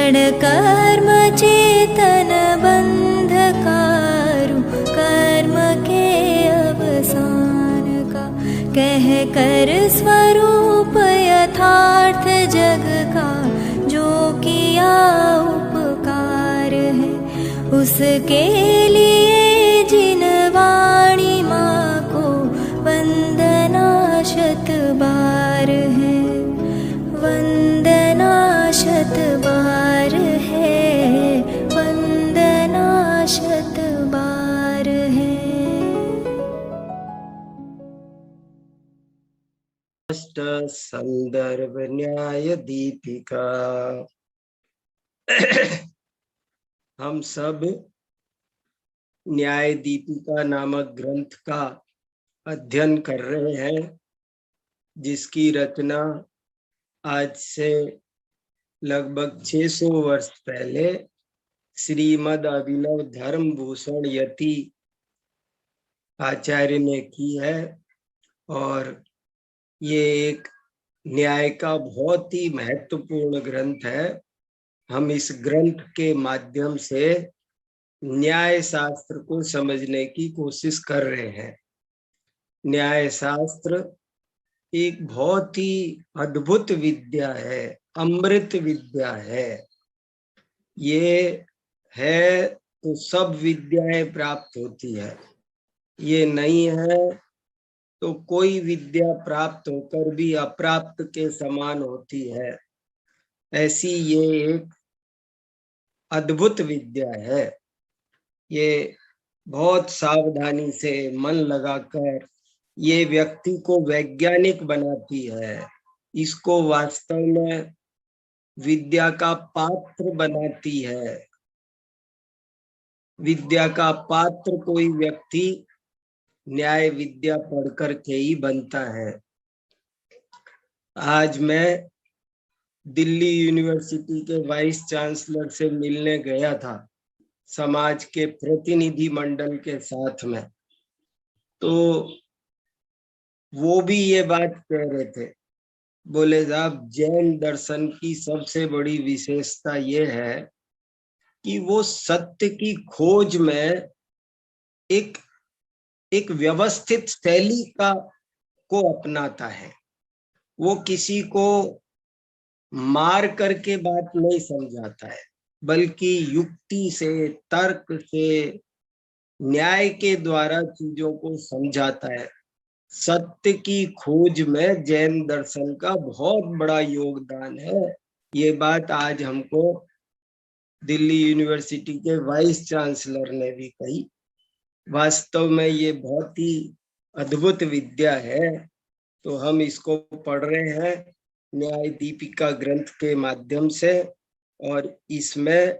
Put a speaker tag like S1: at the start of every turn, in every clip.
S1: क्षण कर्म चेतन बंधकारु कर्म के अवसान का, कह कर स्वरूप यथार्थ जग का जो किया उपकार है, उसके लिए जिन वाणी माँ को वंदना शत बार है, वंदना शत बार है, वंदना शत बार है।
S2: संदर्भ न्याय दीपिका। हम सब न्याय दीपिका नामक ग्रंथ का अध्ययन कर रहे हैं, जिसकी रचना आज से लगभग 600 वर्ष पहले श्रीमद् अभिनव धर्म भूषण यति आचार्य ने की है। और ये एक न्याय का बहुत ही महत्वपूर्ण ग्रंथ है। हम इस ग्रंथ के माध्यम से न्याय शास्त्र को समझने की कोशिश कर रहे हैं। न्याय शास्त्र एक बहुत ही अद्भुत विद्या है, अमृत विद्या है। ये है तो सब विद्याएं प्राप्त होती है, ये नहीं है तो कोई विद्या प्राप्त होकर भी अप्राप्त के समान होती है। ऐसी ये एक अद्भुत विद्या है। ये बहुत सावधानी से मन लगाकर ये व्यक्ति को वैज्ञानिक बनाती है। इसको वास्तव में विद्या का पात्र बनाती है। विद्या का पात्र कोई व्यक्ति न्याय विद्या पढ़कर के ही बनता है। आज मैं दिल्ली यूनिवर्सिटी के वाइस चांसलर से मिलने गया था, समाज के प्रतिनिधि मंडल के साथ में। तो वो भी ये बात कह रहे थे, बोले साहब जैन दर्शन की सबसे बड़ी विशेषता ये है कि वो सत्य की खोज में एक व्यवस्थित शैली को अपनाता है। वो किसी को मार करके बात नहीं समझाता है, बल्कि युक्ति से, तर्क से, न्याय के द्वारा चीजों को समझाता है। सत्य की खोज में जैन दर्शन का बहुत बड़ा योगदान है। ये बात आज हमको दिल्ली यूनिवर्सिटी के वाइस चांसलर ने भी कही। वास्तव में ये बहुत ही अद्भुत विद्या है। तो हम इसको पढ़ रहे हैं न्याय दीपिका ग्रंथ के माध्यम से, और इसमें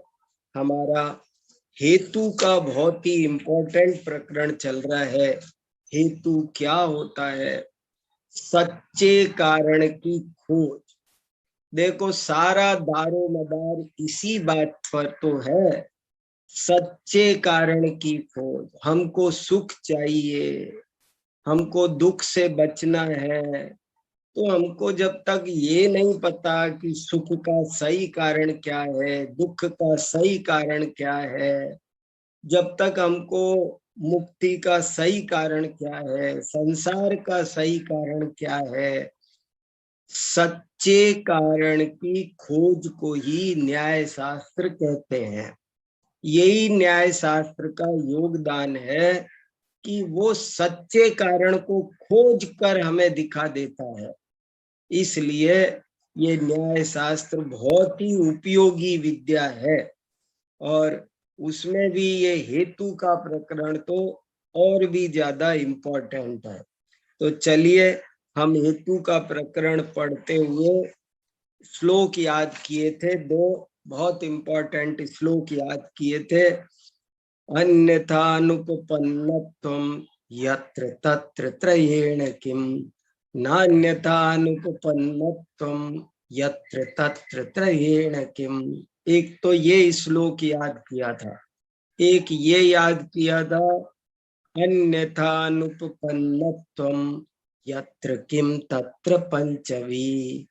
S2: हमारा हेतु का बहुत ही इम्पोर्टेंट प्रकरण चल रहा है। हेतु क्या होता है? सच्चे कारण की खोज। देखो, सारा दारो मदार इसी बात पर तो है, सच्चे कारण की खोज। हमको सुख चाहिए, हमको दुख से बचना है, तो हमको जब तक ये नहीं पता कि सुख का सही कारण क्या है, दुख का सही कारण क्या है, जब तक हमको मुक्ति का सही कारण क्या है, संसार का सही कारण क्या है, सच्चे कारण की खोज को ही न्याय शास्त्र कहते हैं। यही न्याय शास्त्र का योगदान है कि वो सच्चे कारण को खोज कर हमें दिखा देता है। इसलिए ये न्याय शास्त्र बहुत ही उपयोगी विद्या है। और उसमें भी ये हेतु का प्रकरण तो और भी ज्यादा इम्पोर्टेंट है। तो चलिए हम हेतु का प्रकरण पढ़ते हुए श्लोक याद किए थे, दो बहुत इम्पोर्टेंट श्लोक याद किए थे। अन्यथानुपपन्नत्वं यत्र तत्र त्रयेण किम, नान्यथानुपपन्नत्वं यत्र तत्र त्रयेण किम। एक तो ये श्लोक याद किया था, एक ये याद किया था अन्यथानुपपन्नत्वं यत्र किम तत्र पंचवी,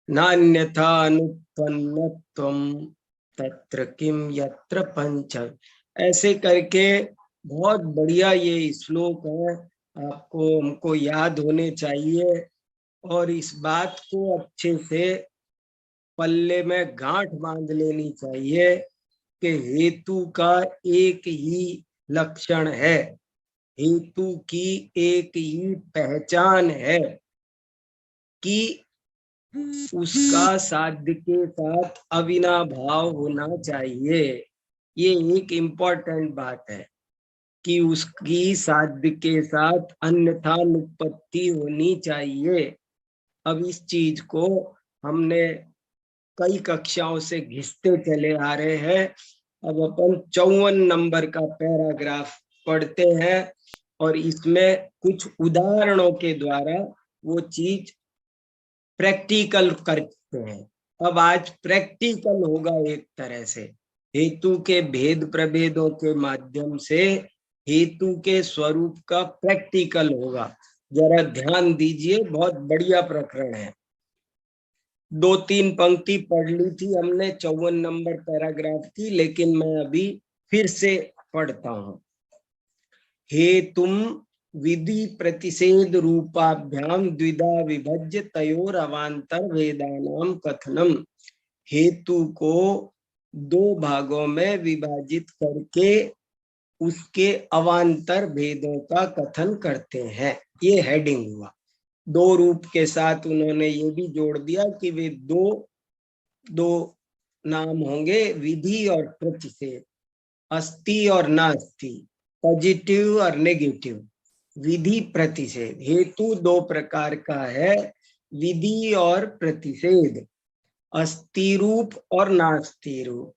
S2: नान्यथानुपपन्नत्वं तत्र किम यत्र पंच। ऐसे करके बहुत बढ़िया ये श्लोक है, आपको हमको याद होने चाहिए और इस बात को अच्छे से पल्ले में गांठ बांध लेनी चाहिए कि हेतु का एक ही लक्षण है, हेतु की एक ही पहचान है कि उसका साध्य के साथ अविनाभाव होना चाहिए। ये एक इम्पोर्टेंट बात है कि उसकी साध्य के साथ अन्यथा अनुपत्ति होनी चाहिए। अब इस चीज को हमने कई कक्षाओं से घिसते चले आ रहे हैं। अब अपन 54 नंबर का पैराग्राफ पढ़ते हैं और इसमें कुछ उदाहरणों के द्वारा वो चीज प्रैक्टिकल करते हैं। अब आज प्रैक्टिकल होगा एक तरह से, हेतु के भेद प्रभेदों के माध्यम से हेतु के स्वरूप का प्रैक्टिकल होगा। जरा ध्यान दीजिए, बहुत बढ़िया प्रकरण है। 2-3 पंक्ति पढ़ ली थी हमने 54 नंबर पैराग्राफ की, लेकिन मैं अभी फिर से पढ़ता हूं। हेतुम विधि प्रतिषेध रूपाभ्याम द्विधा विभज्य तयोर अवांतर वेदानाम कथनम। हेतु को 2 भागों में विभाजित करके उसके अवांतर भेदों का कथन करते हैं। ये हेडिंग हुआ। 2 रूप के साथ उन्होंने ये भी जोड़ दिया कि वे दो नाम होंगे, विधि और प्रतिषेध, अस्ति और नास्ति, पॉजिटिव और नेगेटिव। विधि प्रतिषेध, हेतु 2 प्रकार का है, विधि और प्रतिषेध, अस्ति रूप और नास्ति रूप।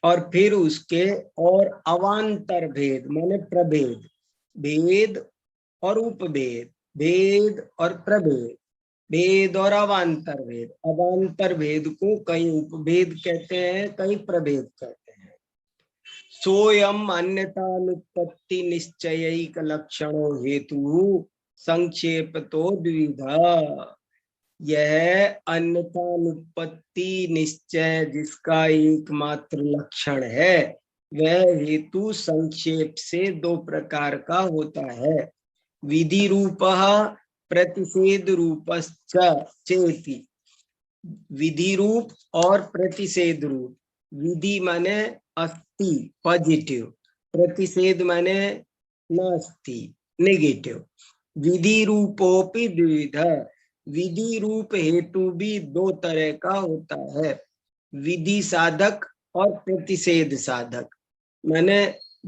S2: और फिर उसके और अवांतर भेद माने प्रभेद, भेद और उपभेद, भेद और प्रभेद, भेद और अवांतर भेद। अवांतर भेद को कहीं उपभेद कहते हैं, कहीं प्रभेद कहते हैं। सोयम अन्यतानुपत्ति निश्चयिक लक्षणों हेतु संक्षेपतो द्विधा। यह अन्यतानुपत्ति निश्चय जिसका एकमात्र लक्षण है, वह हेतु संक्षेप से 2 प्रकार का होता है। विधि रूपः प्रतिषेध रूपश्च चेति। विधि रूप और प्रतिषेध रूप। विधि माने अस्ति पॉजिटिव, प्रतिषेध माने नास्ति नेगेटिव। विधि रूपोपि द्विधा। विधि रूप हेतु भी 2 तरह का होता है, विधि साधक और प्रतिषेध साधक। माने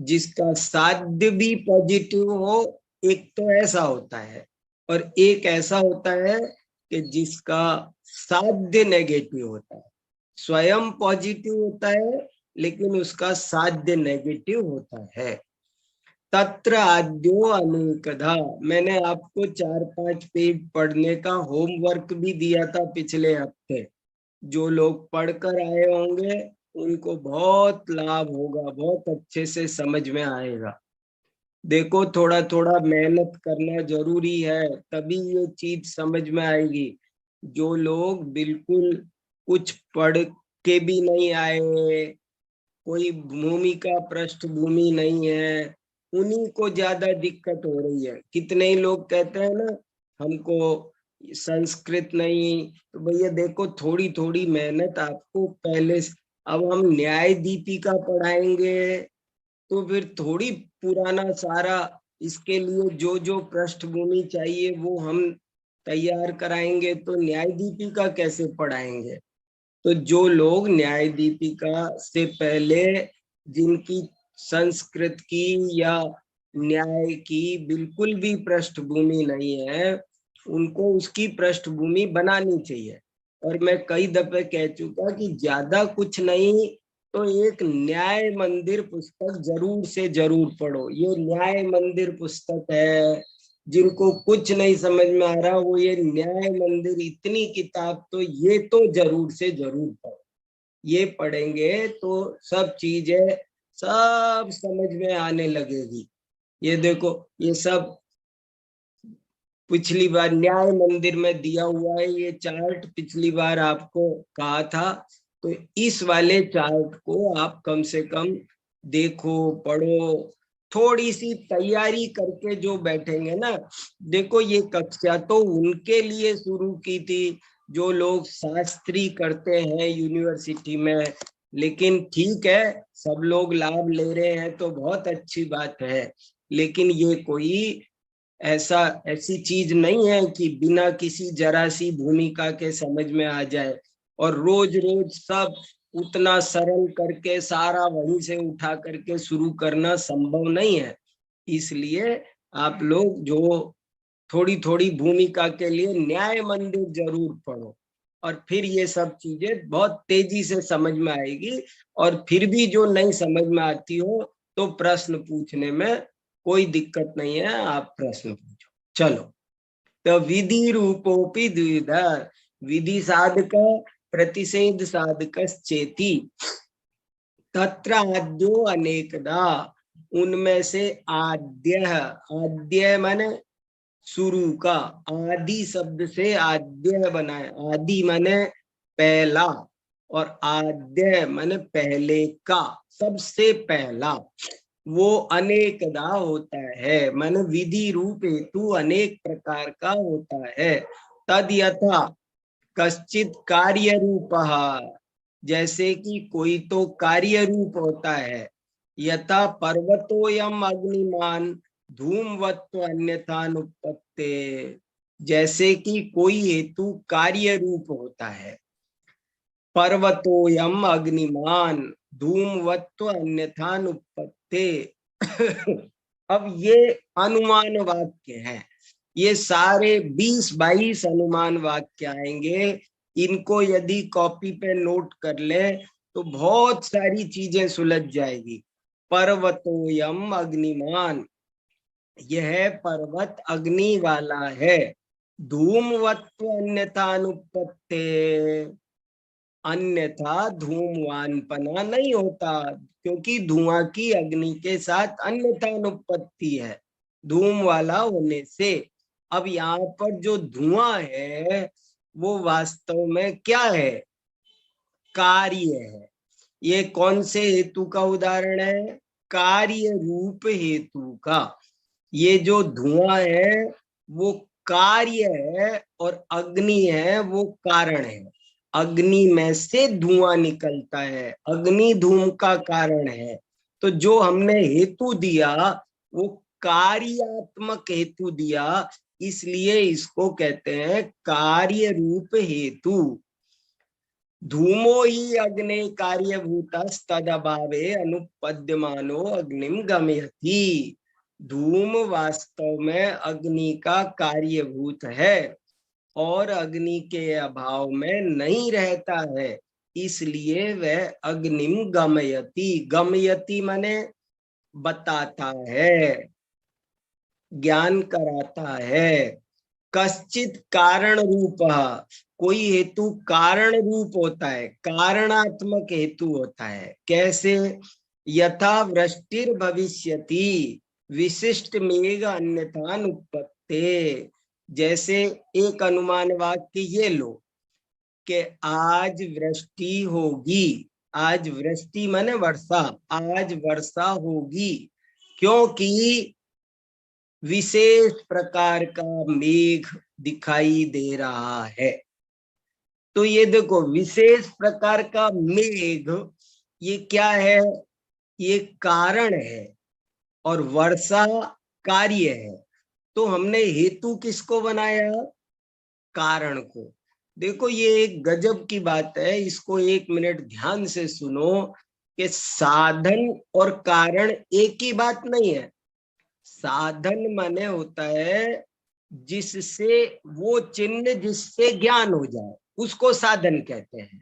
S2: जिसका साध्य भी पॉजिटिव हो, एक तो ऐसा होता है, और एक ऐसा होता है कि जिसका साध्य नेगेटिव होता है। स्वयं पॉजिटिव होता है लेकिन उसका साध्य नेगेटिव होता है। तत्र आद्यो अनेकधा। मैंने आपको 4-5 पेज पढ़ने का होमवर्क भी दिया था पिछले हफ्ते। जो लोग पढ़कर आए होंगे उनको बहुत लाभ होगा, बहुत अच्छे से समझ में आएगा। देखो, थोड़ा थोड़ा मेहनत करना जरूरी है, तभी ये चीज समझ में आएगी। जो लोग बिल्कुल कुछ पढ़ के भी नहीं आए, कोई भूमि का पृष्ठभूमि नहीं है, उन्हीं को ज्यादा दिक्कत हो रही है। कितने ही लोग कहते हैं ना, हमको संस्कृत नहीं। तो भैया देखो, थोड़ी थोड़ी मेहनत आपको पहले। अब हम न्याय दीपिका पढ़ाएंगे तो फिर थोड़ी पुराना सारा इसके लिए जो जो पृष्ठभूमि चाहिए वो हम तैयार कराएंगे, तो न्याय दीपिका कैसे पढ़ाएंगे। तो जो लोग न्याय दीपिका से पहले जिनकी संस्कृत की या न्याय की बिल्कुल भी पृष्ठभूमि नहीं है, उनको उसकी पृष्ठभूमि बनानी चाहिए। और मैं कई दफे कह चुका कि ज्यादा कुछ नहीं तो एक न्याय मंदिर पुस्तक जरूर से जरूर पढ़ो। ये न्याय मंदिर पुस्तक है, जिनको कुछ नहीं समझ में आ रहा वो ये न्याय मंदिर, इतनी किताब तो ये तो जरूर से जरूर पढ़ो। ये पढ़ेंगे तो सब चीजें सब समझ में आने लगेगी। ये देखो, ये सब पिछली बार न्याय मंदिर में दिया हुआ है, ये चार्ट पिछली बार आपको कहा था तो इस वाले चार्ट को आप कम से कम देखो, पढ़ो, थोड़ी सी तैयारी करके जो बैठेंगे ना। देखो ये कक्षा तो उनके लिए शुरू की थी जो लोग शास्त्री करते हैं यूनिवर्सिटी में, लेकिन ठीक है, सब लोग लाभ ले रहे हैं तो बहुत अच्छी बात है। लेकिन ये कोई ऐसी चीज नहीं है कि बिना किसी जरा सी भूमिका के समझ में आ जाए, और रोज रोज सब उतना सरल करके सारा वहीं से उठा करके शुरू करना संभव नहीं है। इसलिए आप लोग जो थोड़ी थोड़ी भूमिका के लिए न्याय मंदिर जरूर पढ़ो, और फिर ये सब चीजें बहुत तेजी से समझ में आएगी। और फिर भी जो नहीं समझ में आती हो तो प्रश्न पूछने में कोई दिक्कत नहीं है, आप प्रश्न पूछो। चलो, तो विधि रूपोपि द्विधा, विधि साधक प्रतिषेध साधक चेति, तत्र आद्यो अनेकदा, उनमें से आद्य, आद्य माने शुरू का, आदि शब्द से आद्य बनाए, आदि माने पहला और आद्य माने पहले का, सबसे पहला, वो अनेकदा होता है, माने विधि रूप हेतु अनेक प्रकार का होता है। तद यथा कश्चित कार्य रूप, जैसे कि कोई तो कार्य रूप होता है, यथा पर्वतोयम अग्निमान धूमवत्व अन्यथानुपत्ते, जैसे कि कोई हेतु कार्य रूप होता है, पर्वतोयम अग्निमान धूमवत्व अन्यथानुपत्ते। अब ये अनुमान वाक्य है, ये सारे 20-22 अनुमान वाक्य आएंगे। इनको यदि कॉपी पे नोट कर ले तो बहुत सारी चीजें सुलझ जाएगी। पर्वतोयम अग्निमान, यह पर्वत अग्नि वाला है। धूमवत्व अन्यथानुपत्ते, अन्यथा धूमवानपना नहीं होता, क्योंकि धुआं की अग्नि के साथ अन्यथानुपत्ति है धूम वाला होने से। अब यहाँ पर जो धुआं है वो वास्तव में क्या है? कार्य है। ये कौन से हेतु का उदाहरण है? कार्य रूप हेतु का। ये जो धुआं है वो कार्य है और अग्नि है वो कारण है। अग्नि में से धुआं निकलता है, अग्नि धूम का कारण है। तो जो हमने हेतु दिया वो कार्यात्मक हेतु दिया, इसलिए इसको कहते हैं कार्य रूप हेतु। धूमो ही अग्नि कार्यभूतस्तदभावे अनुपद्यमानो अग्निम गमयति। धूम वास्तव में अग्नि का कार्यभूत है और अग्नि के अभाव में नहीं रहता है, इसलिए वह अग्निम गमयति। गमयति माने बताता है, ज्ञान कराता है। कश्चित कारण रूप, कोई हेतु कारण रूप होता है, कारणात्मक हेतु होता है। कैसे? यथा वृष्टिर भविष्यति विशिष्ट मेघ अन्यथानुपत्ते, जैसे एक अनुमान वाक्य ये लो कि आज वृष्टि होगी। आज वृष्टि माने वर्षा, आज वर्षा होगी क्योंकि विशेष प्रकार का मेघ दिखाई दे रहा है। तो ये देखो, विशेष प्रकार का मेघ ये क्या है? ये कारण है और वर्षा कार्य है। तो हमने हेतु किसको बनाया? कारण को। देखो ये एक गजब की बात है, इसको 1 मिनट ध्यान से सुनो कि साधन और कारण एक ही बात नहीं है। साधन माने होता है जिससे वो चिन्ह जिससे ज्ञान हो जाए उसको साधन कहते हैं,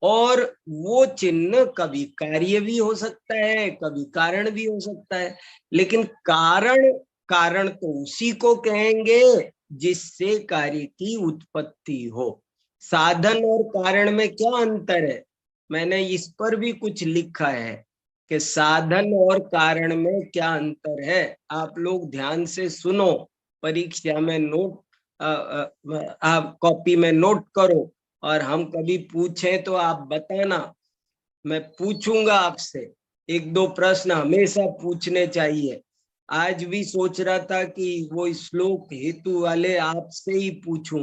S2: और वो चिन्ह कभी कार्य भी हो सकता है कभी कारण भी हो सकता है। लेकिन कारण तो उसी को कहेंगे जिससे कार्य की उत्पत्ति हो। साधन और कारण में क्या अंतर है? मैंने इस पर भी कुछ लिखा है कि साधन और कारण में क्या अंतर है। आप लोग ध्यान से सुनो, परीक्षा में नोट आप कॉपी में नोट करो और हम कभी पूछें तो आप बताना, मैं पूछूंगा आपसे। एक दो प्रश्न हमेशा पूछने चाहिए। आज भी सोच रहा था कि वो श्लोक हेतु वाले आपसे ही पूछूं,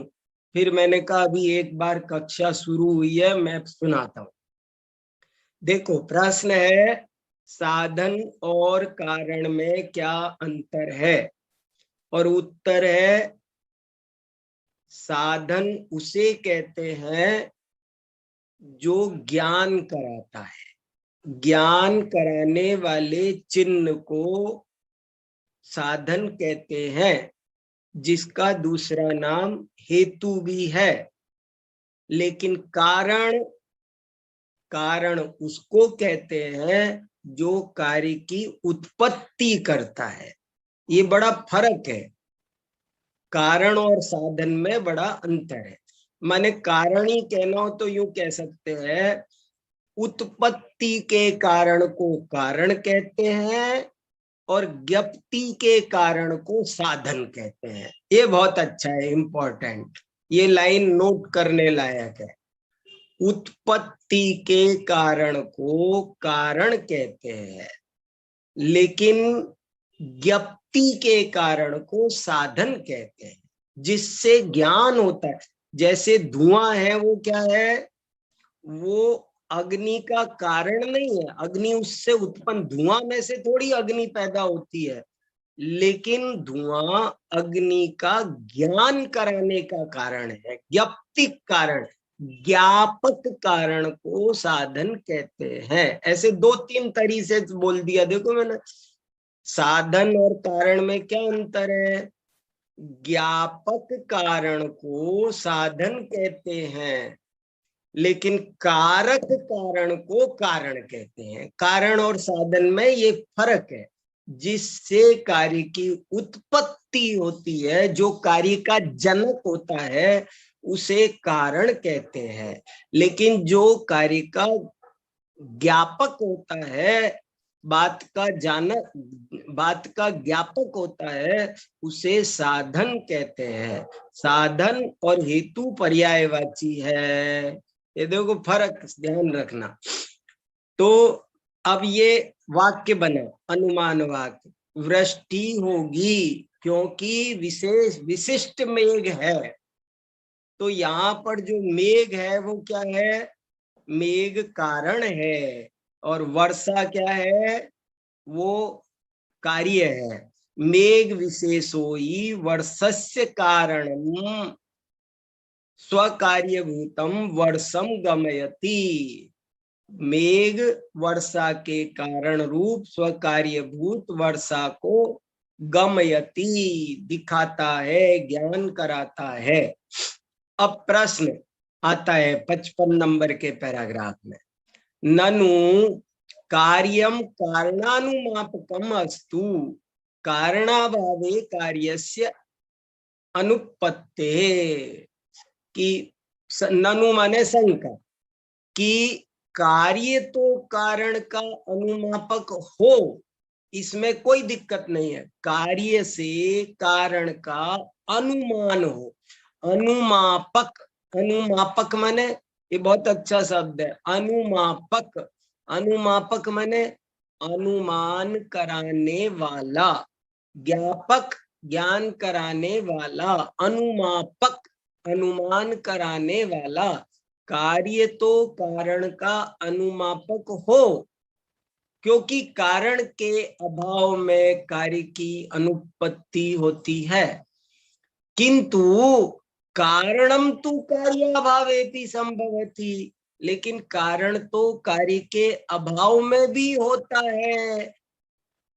S2: फिर मैंने कहा अभी एक बार कक्षा शुरू हुई है, मैं सुनाता हूं। देखो प्रश्न है, साधन और कारण में क्या अंतर है? और उत्तर है, साधन उसे कहते हैं जो ज्ञान कराता है। ज्ञान कराने वाले चिन्ह को साधन कहते हैं, जिसका दूसरा नाम हेतु भी है। लेकिन कारण, कारण उसको कहते हैं जो कार्य की उत्पत्ति करता है। ये बड़ा फर्क है, कारण और साधन में बड़ा अंतर है। माने कारण ही कहना हो तो यूं कह सकते हैं, उत्पत्ति के कारण को कारण कहते हैं और ज्ञप्ति के कारण को साधन कहते हैं। ये बहुत अच्छा है, इंपॉर्टेंट, ये लाइन नोट करने लायक है। उत्पत्ति के कारण को कारण कहते हैं, लेकिन ज्ञप्ति के कारण को साधन कहते हैं, जिससे ज्ञान होता है। जैसे धुआं है, वो क्या है? वो अग्नि का कारण नहीं है, अग्नि उससे उत्पन्न, धुआं में से थोड़ी अग्नि पैदा होती है, लेकिन धुआं अग्नि का ज्ञान कराने का कारण है, ज्ञप्तिक कारण। ज्ञापक कारण को साधन कहते हैं। ऐसे दो तीन तरीके से बोल दिया। देखो मैंने, साधन और कारण में क्या अंतर है? ज्ञापक कारण को साधन कहते हैं, लेकिन कारक कारण को कारण कहते हैं। कारण और साधन में ये फर्क है। जिससे कार्य की उत्पत्ति होती है, जो कार्य का जनक होता है, उसे कारण कहते हैं। लेकिन जो कार्य का ज्ञापक होता है, बात का जानक, बात का ज्ञापक होता है, उसे साधन कहते हैं। साधन और हेतु पर्यायवाची है। ये देखो फर्क, ध्यान रखना। तो अब ये वाक्य बना, अनुमान वाक्य, वृष्टि होगी क्योंकि विशेष विशिष्ट मेघ है। तो यहाँ पर जो मेघ है वो क्या है? मेघ कारण है, और वर्षा क्या है? वो कार्य है। मेघ विशेषोई वर्षस्य कारणम स्वकार्यभूतम वर्षम गमयति। मेघ वर्षा के कारण रूप स्वकार्यभूत वर्षा को गमयति, दिखाता है, ज्ञान कराता है। अब प्रश्न आता है 55 नंबर के पैराग्राफ में, ननु कार्यम कारणानुमापकम अस्तु कारणाभावे कार्यस्य अनुपत्ते। कि ननु माने शंका, कि कार्य तो कारण का अनुमापक हो, इसमें कोई दिक्कत नहीं है। कार्य से कारण का अनुमान हो, अनुमापक, अनुमापक माने, ये बहुत अच्छा शब्द है, अनुमापक। अनुमापक माने अनुमान कराने वाला, ज्ञापक ज्ञान कराने वाला, अनुमापक अनुमान कराने वाला। कार्य तो कारण का अनुमापक हो, क्योंकि कारण के अभाव में कार्य की अनुपत्ति होती है। किंतु कारणम तो कार्याभावेपि संभवति, लेकिन कारण तो कार्य के अभाव में भी होता है।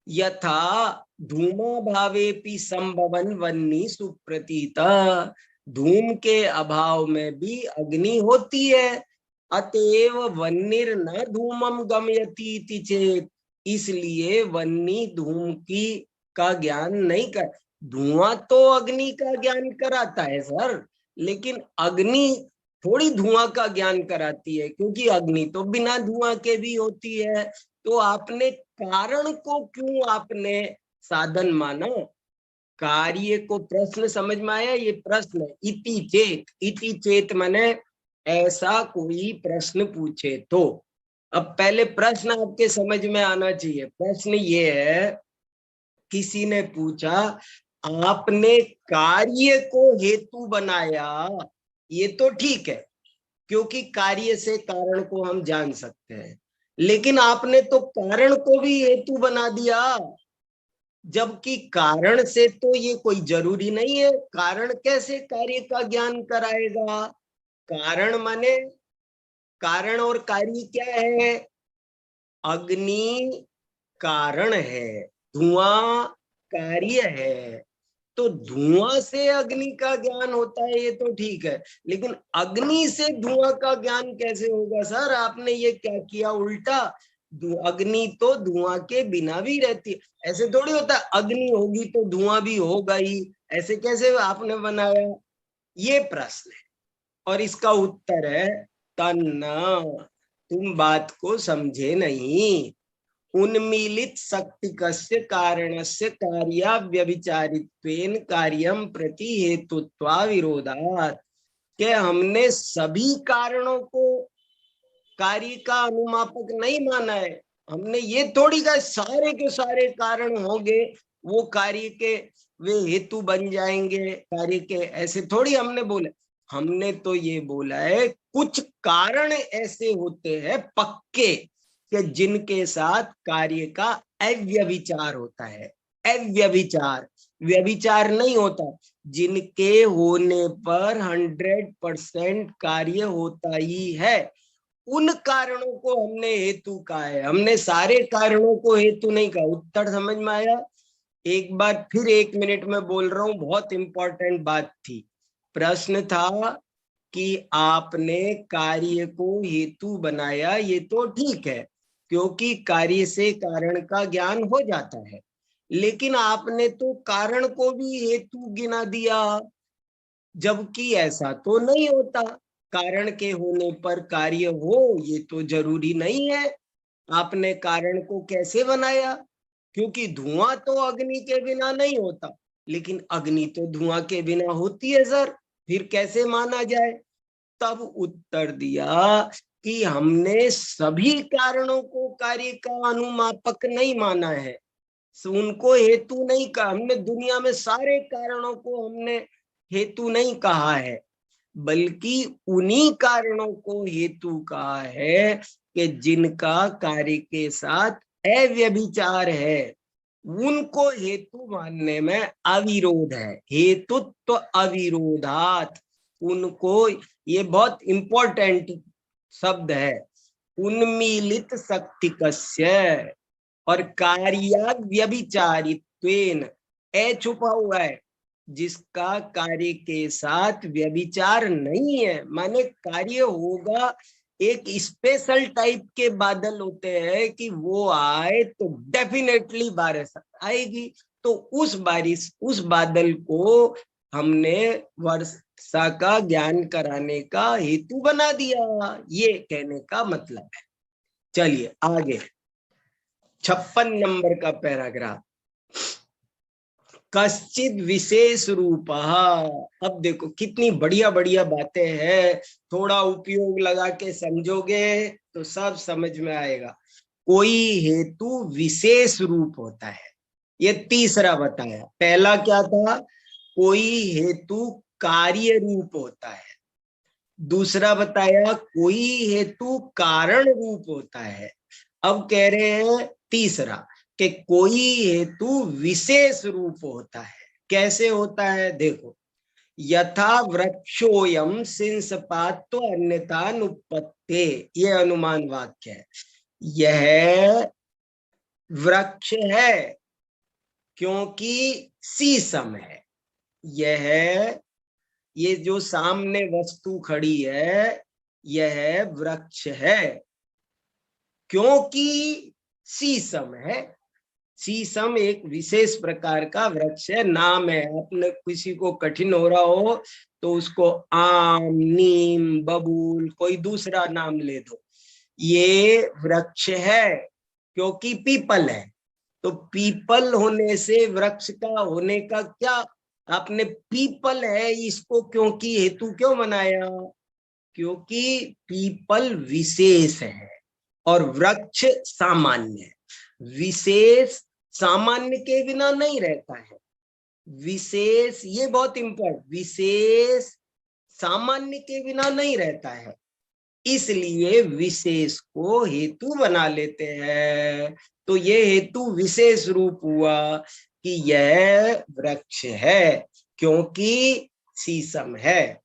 S2: यथा धूमाभावेपि संभवन वह्नि सुप्रतीता, धूम के अभाव में भी अग्नि होती है। अतएव वह्निर न धूमम गमयति इति चेत, इसलिए वह्नि धूम की का ज्ञान नहीं कर। धुआं तो अग्नि का ज्ञान कराता है सर, लेकिन अग्नि थोड़ी धुआं का ज्ञान कराती है, क्योंकि अग्नि तो बिना धुआं के भी होती है। तो आपने कारण को क्यों आपने साधन माना? कार्य को, प्रश्न समझ में आया? ये प्रश्न, इति चेत, इति चेत माने ऐसा कोई प्रश्न पूछे तो। अब पहले प्रश्न आपके समझ में आना चाहिए। प्रश्न ये है, किसी ने पूछा आपने कार्य को हेतु बनाया, ये तो ठीक है क्योंकि कार्य से कारण को हम जान सकते हैं, लेकिन आपने तो कारण को भी हेतु बना दिया, जबकि कारण से तो ये कोई जरूरी नहीं है। कारण कैसे कार्य का ज्ञान कराएगा? कारण माने, कारण और कार्य क्या है? अग्नि कारण है, धुआं कार्य है। तो धुआं से अग्नि का ज्ञान होता है ये तो ठीक है, लेकिन अग्नि से धुआं का ज्ञान कैसे होगा? सर आपने ये क्या किया उल्टा। अग्नि तो धुआं के बिना भी रहती है, ऐसे थोड़ी होता है अग्नि होगी तो धुआं भी होगा ही, ऐसे कैसे आपने बनाया? ये प्रश्न है और इसका उत्तर है तन्ना। तुम बात को समझे नहीं। उन्मीलित शक्तिकस्य कारणस्य कार्याव्यभिचारित्वेन कार्यम प्रति हेतुत्वा विरोधात्। के हमने सभी कारणों को कार्य का अनुमापक नहीं माना है। हमने ये थोड़ी कहा सारे के सारे कारण होंगे वो कार्य के वे हेतु बन जाएंगे कार्य के, ऐसे थोड़ी हमने बोला। हमने तो ये बोला है कुछ कारण ऐसे होते हैं पक्के कि जिनके साथ कार्य का अव्यभिचार होता है। अव्यभिचार, व्यभिचार नहीं होता, जिनके होने पर 100% कार्य होता ही है, उन कारणों को हमने हेतु कहा है। हमने सारे कारणों को हेतु नहीं कहा। उत्तर समझ में आया? एक बार फिर 1 मिनट में बोल रहा हूं, बहुत इंपॉर्टेंट बात थी। प्रश्न था कि आपने कार्य को हेतु बनाया, ये तो ठीक है क्योंकि कार्य से कारण का ज्ञान हो जाता है, लेकिन आपने तो कारण को भी हेतु गिना दिया, जबकि ऐसा तो नहीं होता। कारण के होने पर कार्य हो ये तो जरूरी नहीं है। आपने कारण को कैसे बनाया? क्योंकि धुआं तो अग्नि के बिना नहीं होता, लेकिन अग्नि तो धुआं के बिना होती है सर, फिर कैसे माना जाए? तब उत्तर दिया कि हमने सभी कारणों को कार्य का अनुमापक नहीं माना है, उनको हेतु नहीं कहा। हमने दुनिया में सारे कारणों को हमने हेतु नहीं कहा है, बल्कि उन्हीं कारणों को हेतु कहा है कि जिनका कार्य के साथ अव्यभिचार है, उनको हेतु मानने में अविरोध है। हेतुत्व अविरोधात, उनको, ये बहुत इंपॉर्टेंट शब्द है, उन्मीलित शक्तिकस्य और कार्याव्यभिचारित्वेन, ए छुपा हुआ है, जिसका कार्य के साथ व्यभिचार नहीं है। माने कार्य होगा, एक स्पेशल टाइप के बादल होते हैं कि वो आए तो डेफिनेटली बारिश आएगी, तो उस बारिश, उस बादल को हमने वर्षा का ज्ञान कराने का हेतु बना दिया, ये कहने का मतलब है। चलिए आगे 56 नंबर का पैराग्राफ। कश्चित विशेष रूप। अब देखो कितनी बढ़िया बढ़िया बातें हैं, थोड़ा उपयोग लगा के समझोगे तो सब समझ में आएगा। कोई हेतु विशेष रूप होता है, ये तीसरा बताया। पहला क्या था? कोई हेतु कार्य रूप होता है। दूसरा बताया कोई हेतु कारण रूप होता है। अब कह रहे हैं तीसरा कि कोई हेतु विशेष रूप होता है। कैसे होता है? देखो, यथा वृक्षोयम सिंसपात्व अन्यथा नुपत्ते, ये अनुमान वाक्य है। यह वृक्ष है क्योंकि शीशम है। ये जो सामने वस्तु खड़ी है यह वृक्ष है क्योंकि शीशम है। शीशम एक विशेष प्रकार का वृक्ष है, नाम है। आपने किसी को कठिन हो रहा हो तो उसको आम, नीम, बबूल, कोई दूसरा नाम ले दो। ये वृक्ष है क्योंकि पीपल है, तो पीपल होने से वृक्ष का होने का क्या? आपने पीपल है इसको क्योंकि हेतु क्यों बनाया? क्योंकि पीपल विशेष है और वृक्ष सामान्य है। विशेष सामान्य के बिना नहीं रहता है। विशेष, ये बहुत इंपॉर्टेंट, विशेष सामान्य के बिना नहीं रहता है, इसलिए विशेष को हेतु बना लेते हैं। तो ये हेतु विशेष रूप हुआ कि यह वृक्ष है, क्योंकि शीशम है।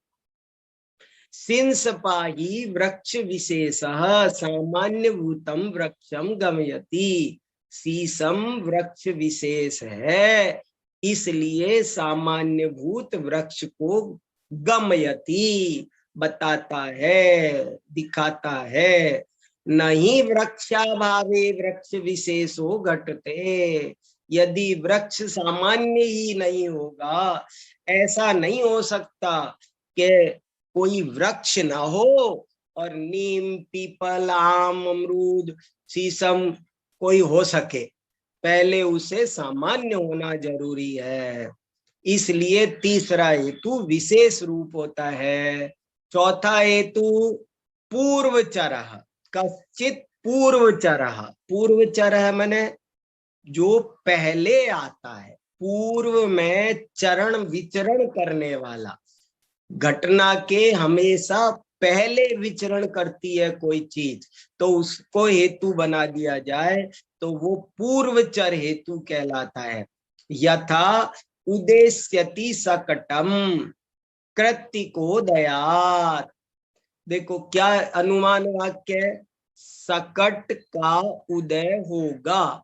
S2: सिंसपाही वृक्ष विशेषः सामान्य भूतम वृक्षम गमयति। शीशम वृक्ष विशेष है, इसलिए सामान्य भूत वृक्ष को गमयति, बताता है, दिखाता है। नहीं वृक्षाभावे वृक्ष विशेषो घटते। यदि वृक्ष सामान्य ही नहीं होगा, ऐसा नहीं हो सकता कि कोई वृक्ष ना हो और नीम, पीपल, आम, अमरूद, शीशम कोई हो सके, पहले उसे सामान्य होना जरूरी है। इसलिए तीसरा हेतु विशेष रूप होता है। चौथा हेतु पूर्वचरः, कश्चित पूर्वचरः। पूर्वचरः माने जो पहले आता है, पूर्व में चरण विचरण करने वाला, घटना के हमेशा पहले विचरण करती है कोई चीज, तो उसको हेतु बना दिया जाए तो वो पूर्वचर हेतु कहलाता है। यथा उदेश्यति सकटम कृत्तिकोदयात्। देखो क्या अनुमान वाक्य है, सकट का उदय होगा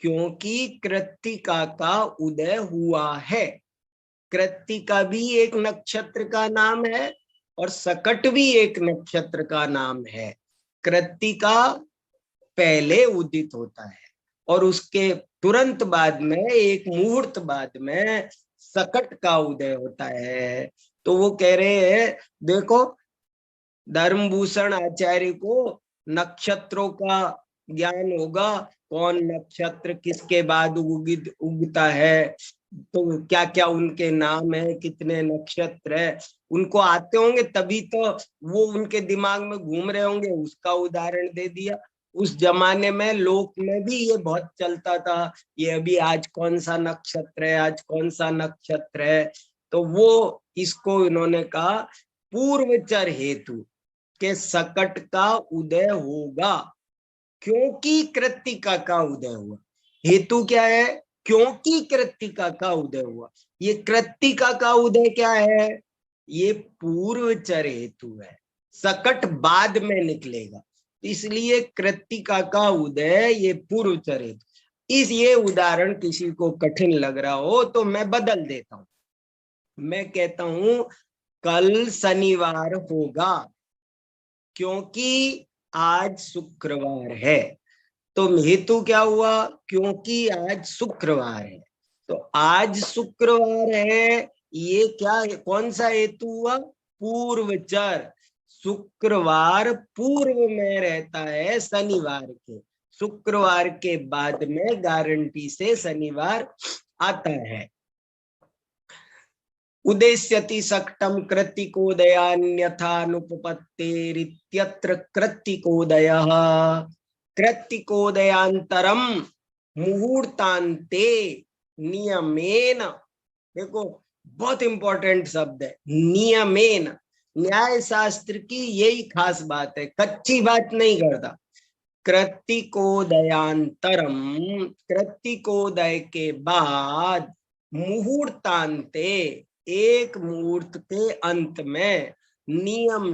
S2: क्योंकि कृत्तिका का उदय हुआ है। कृत्तिका भी एक नक्षत्र का नाम है और सकट भी एक नक्षत्र का नाम है। कृत्तिका पहले उदित होता है और उसके तुरंत बाद में, एक मुहूर्त बाद में सकट का उदय होता है। तो वो कह रहे हैं, देखो धर्मभूषण आचार्य को नक्षत्रों का ज्ञान होगा, कौन नक्षत्र किसके बाद उगता है, तो क्या क्या उनके नाम है, कितने नक्षत्र है, उनको आते होंगे, तभी तो वो उनके दिमाग में घूम रहे होंगे, उसका उदाहरण दे दिया। उस जमाने में लोक में भी ये बहुत चलता था, ये अभी आज कौन सा नक्षत्र है, आज कौन सा नक्षत्र है। तो वो इसको इन्होंने कहा पूर्वचर हेतु के सकट का उदय होगा क्योंकि कृत्तिका का उदय हुआ। हेतु क्या है, क्योंकि कृत्तिका का उदय हुआ। ये कृत्तिका का उदय क्या है, ये पूर्वचर हेतु है, सकट बाद में निकलेगा, इसलिए कृत्तिका का उदय ये पूर्वचर हेतु। इस ये उदाहरण किसी को कठिन लग रहा हो तो मैं बदल देता हूं, मैं कहता हूं कल शनिवार होगा क्योंकि आज शुक्रवार है। तो हेतु क्या हुआ, क्योंकि आज शुक्रवार है। तो आज शुक्रवार है, ये क्या है, कौन सा हेतु हुआ, पूर्वचर। शुक्रवार पूर्व में रहता है शनिवार के, शुक्रवार के बाद में गारंटी से शनिवार आता है। उदेश्यति सकटम कृत्तिकोदयान्यथानुपपत्तेरित्यत्र कृत्तिकोदयः कृत्तिकोदयांतरम मुहूर्तान्ते नियमेन। देखो बहुत इंपॉर्टेंट शब्द है, नियमेन। न्याय शास्त्र की यही खास बात है, कच्ची बात नहीं करता। कृत्तिकोदयांतरम, कृत्तिकोदय के बाद, मुहूर्तांते, एक मुहूर्त के अंत में, नियम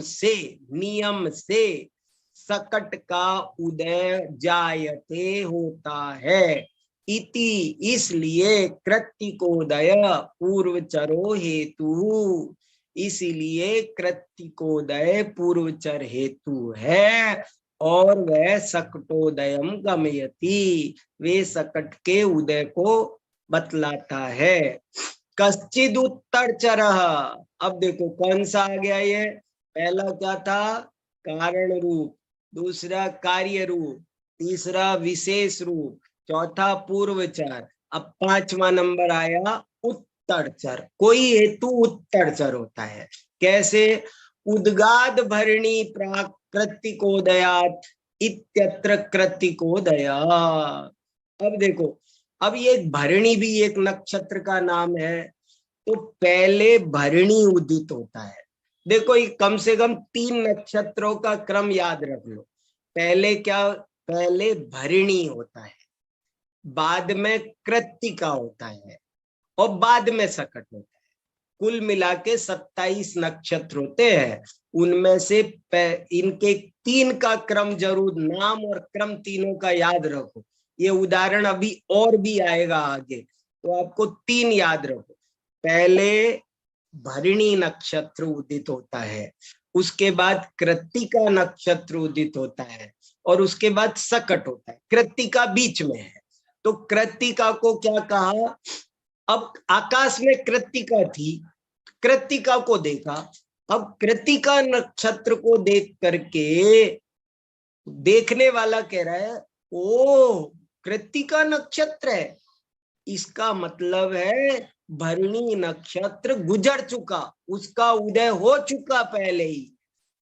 S2: से सकट का उदय जायते होता है। इति, इसलिए कृत्तिकोदय पूर्वचरो हेतु, इसलिए कृत्तिकोदय पूर्वचर हेतु है और वह सकटोदयम गमयति, वे सकट के उदय को बतलाता है। कश्चिद उत्तरचरः, अब देखो कौन सा आ गया ये, पहला क्या था, कारण रूप, दूसरा कार्य रूप, तीसरा विशेष रूप, चौथा पूर्वचर, अब पांचवा नंबर आया उत्तरचर। कोई हेतु उत्तरचर होता है, कैसे, उद्गाद भरणी प्राक कृत्तिकोदयात् इत्यत्र कृत्तिकोदया। अब देखो, अब ये भरणी भी एक नक्षत्र का नाम है, तो पहले भरणी उदित होता है। देखो ये कम से कम 3 नक्षत्रों का क्रम याद रख लो। पहले क्या, पहले भरणी होता है, बाद में कृत्तिका होता है और बाद में सकट होता है। कुल मिला के 27 नक्षत्र होते हैं। उनमें से इनके 3 का क्रम जरूर, नाम और क्रम तीनों का याद रखो। ये उदाहरण अभी और भी आएगा आगे, तो आपको 3 याद रखो। पहले भरणी नक्षत्र उदित होता है, उसके बाद कृत्तिका नक्षत्र उदित होता है और उसके बाद सकट होता है। कृत्तिका बीच में है, तो कृत्तिका को क्या कहा, अब आकाश में कृत्तिका थी, कृत्तिका को देखा। अब कृत्तिका नक्षत्र को देख करके देखने वाला कह रहा है ओ कृत्तिका नक्षत्र है, इसका मतलब है भरणी नक्षत्र गुजर चुका, उसका उदय हो चुका पहले ही।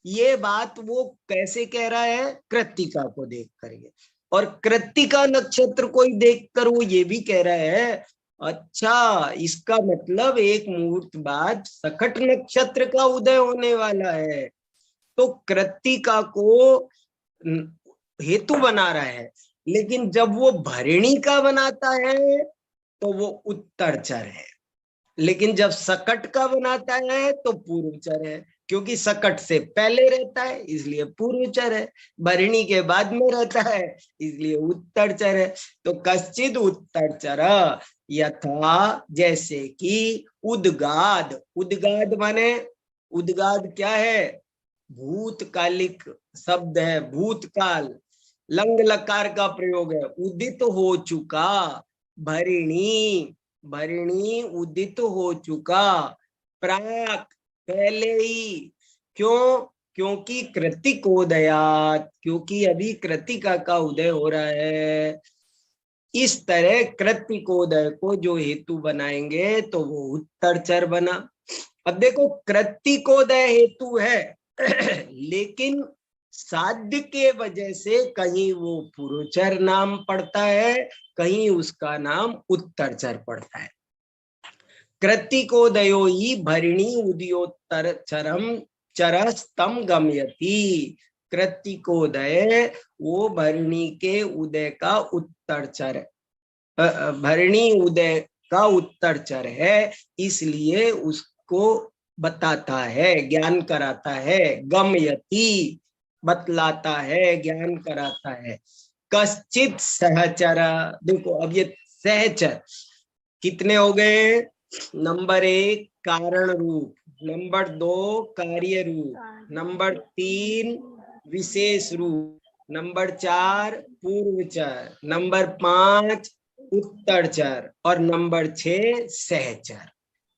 S2: ये बात वो कैसे कह रहा है, कृत्तिका को देख करके। और कृत्तिका नक्षत्र को ही देखकर वो ये भी कह रहा है अच्छा, इसका मतलब एक मुहूर्त बाद सकट नक्षत्र का उदय होने वाला है। तो कृत्तिका को हेतु बना रहा है, लेकिन जब वो भरणी का बनाता है तो वो उत्तरचर है, लेकिन जब सकट का बनाता है तो पूर्वचर है, क्योंकि सकट से पहले रहता है इसलिए पूर्वचर है, भरणी के बाद में रहता है इसलिए उत्तरचर है। तो कश्चिद उत्तरचर यथा, जैसे कि उद्गाद, उद्गाद माने, उद्गाद क्या है, भूतकालिक शब्द है, भूतकाल, लंग लकार का प्रयोग है। उदित हो चुका, भरिणी, भरिणी उदित हो चुका, प्राक पहले ही। क्यों, क्योंकि कृत्तिकोदयात्, क्योंकि अभी कृत्तिका का उदय हो रहा है। इस तरह कृत्तिकोदय को जो हेतु बनाएंगे तो वो उत्तरचर बना। अब देखो कृत्तिकोदय हेतु है लेकिन साध्य के वजह से कहीं वो पूर्वचर नाम पड़ता है, कहीं उसका नाम उत्तरचर पड़ता है। कृत्तिकोदयो ही भरिणी उदयोत्तर चरम चरस्तम गमयति। कृत्तिकोदय वो भरिणी के उदय का उत्तरचर, भरिणी उदय का उत्तरचर है, इसलिए उसको बताता है, ज्ञान कराता है। गमयति बतलाता है, ज्ञान कराता है। कश्चित सहचर, देखो अब ये सहचर कितने हो गए, नंबर 1 कारण रूप, नंबर 2 कार्य रूप, नंबर 3 विशेष रूप, नंबर 4 पूर्वचर, नंबर 5 उत्तरचर और नंबर 6 सहचर।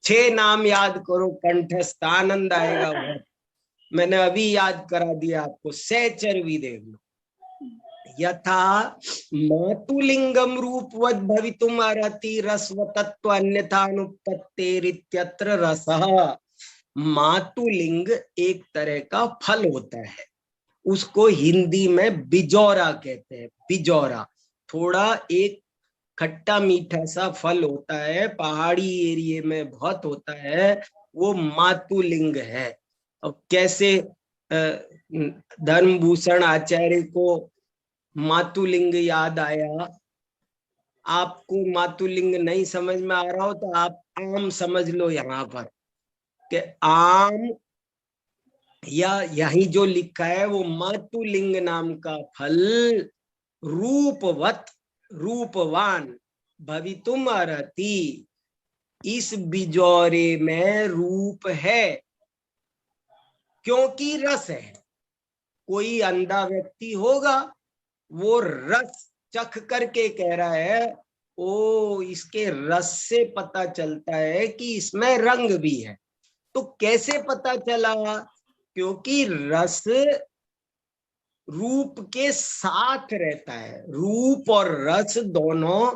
S2: 6 नाम याद करो, कंठस्थ, आनंद आएगा बहुत। मैंने अभी याद करा दिया आपको, सहचर भी देख लो। यथा मातुलिंगम रूपवत भवितुम अर्हति रसव तत्व अन्यथा अनुपत्तेरित्यत्र रसः। मातुलिंग एक तरह का फल होता है, उसको हिंदी में बिजौरा कहते हैं। बिजौरा थोड़ा एक खट्टा मीठा सा फल होता है, पहाड़ी एरिया में बहुत होता है, वो मातुलिंग है। अब कैसे धर्मभूषण आचार्य को मातुलिंग याद आया, आपको मातुलिंग नहीं समझ में आ रहा हो तो आप आम समझ लो यहाँ पर, कि आम या यही जो लिखा है वो मातुलिंग नाम का फल रूपवत, रूपवान भवितुम अर्हति। इस बिजौरे में रूप है क्योंकि रस है। कोई अंधा व्यक्ति होगा, वो रस चख करके कह रहा है ओ इसके रस से पता चलता है कि इसमें रंग भी है। तो कैसे पता चला, क्योंकि रस रूप के साथ रहता है, रूप और रस दोनों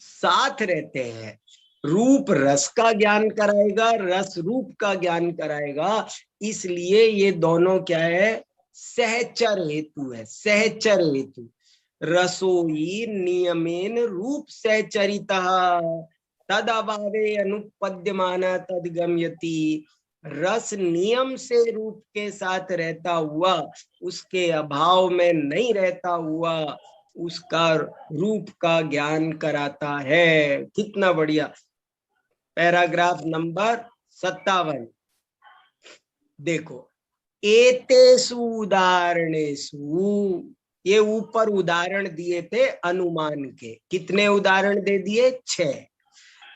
S2: साथ रहते हैं। रूप रस का ज्ञान कराएगा, रस रूप का ज्ञान कराएगा। इसलिए ये दोनों क्या है, सहचर हेतु है, सहचर हेतु। रसोई नियमेन रूप सहचरितः तद अभावे अनुपद्यमान तद गम्यति। रस नियम से रूप के साथ रहता हुआ उसके अभाव में नहीं रहता हुआ उसका रूप का ज्ञान कराता है। कितना बढ़िया। पैराग्राफ नंबर 57 देखो, एतेषु उदाहरणेषु, ये ऊपर उदाहरण दिए थे अनुमान के, कितने उदाहरण दे दिए, 6।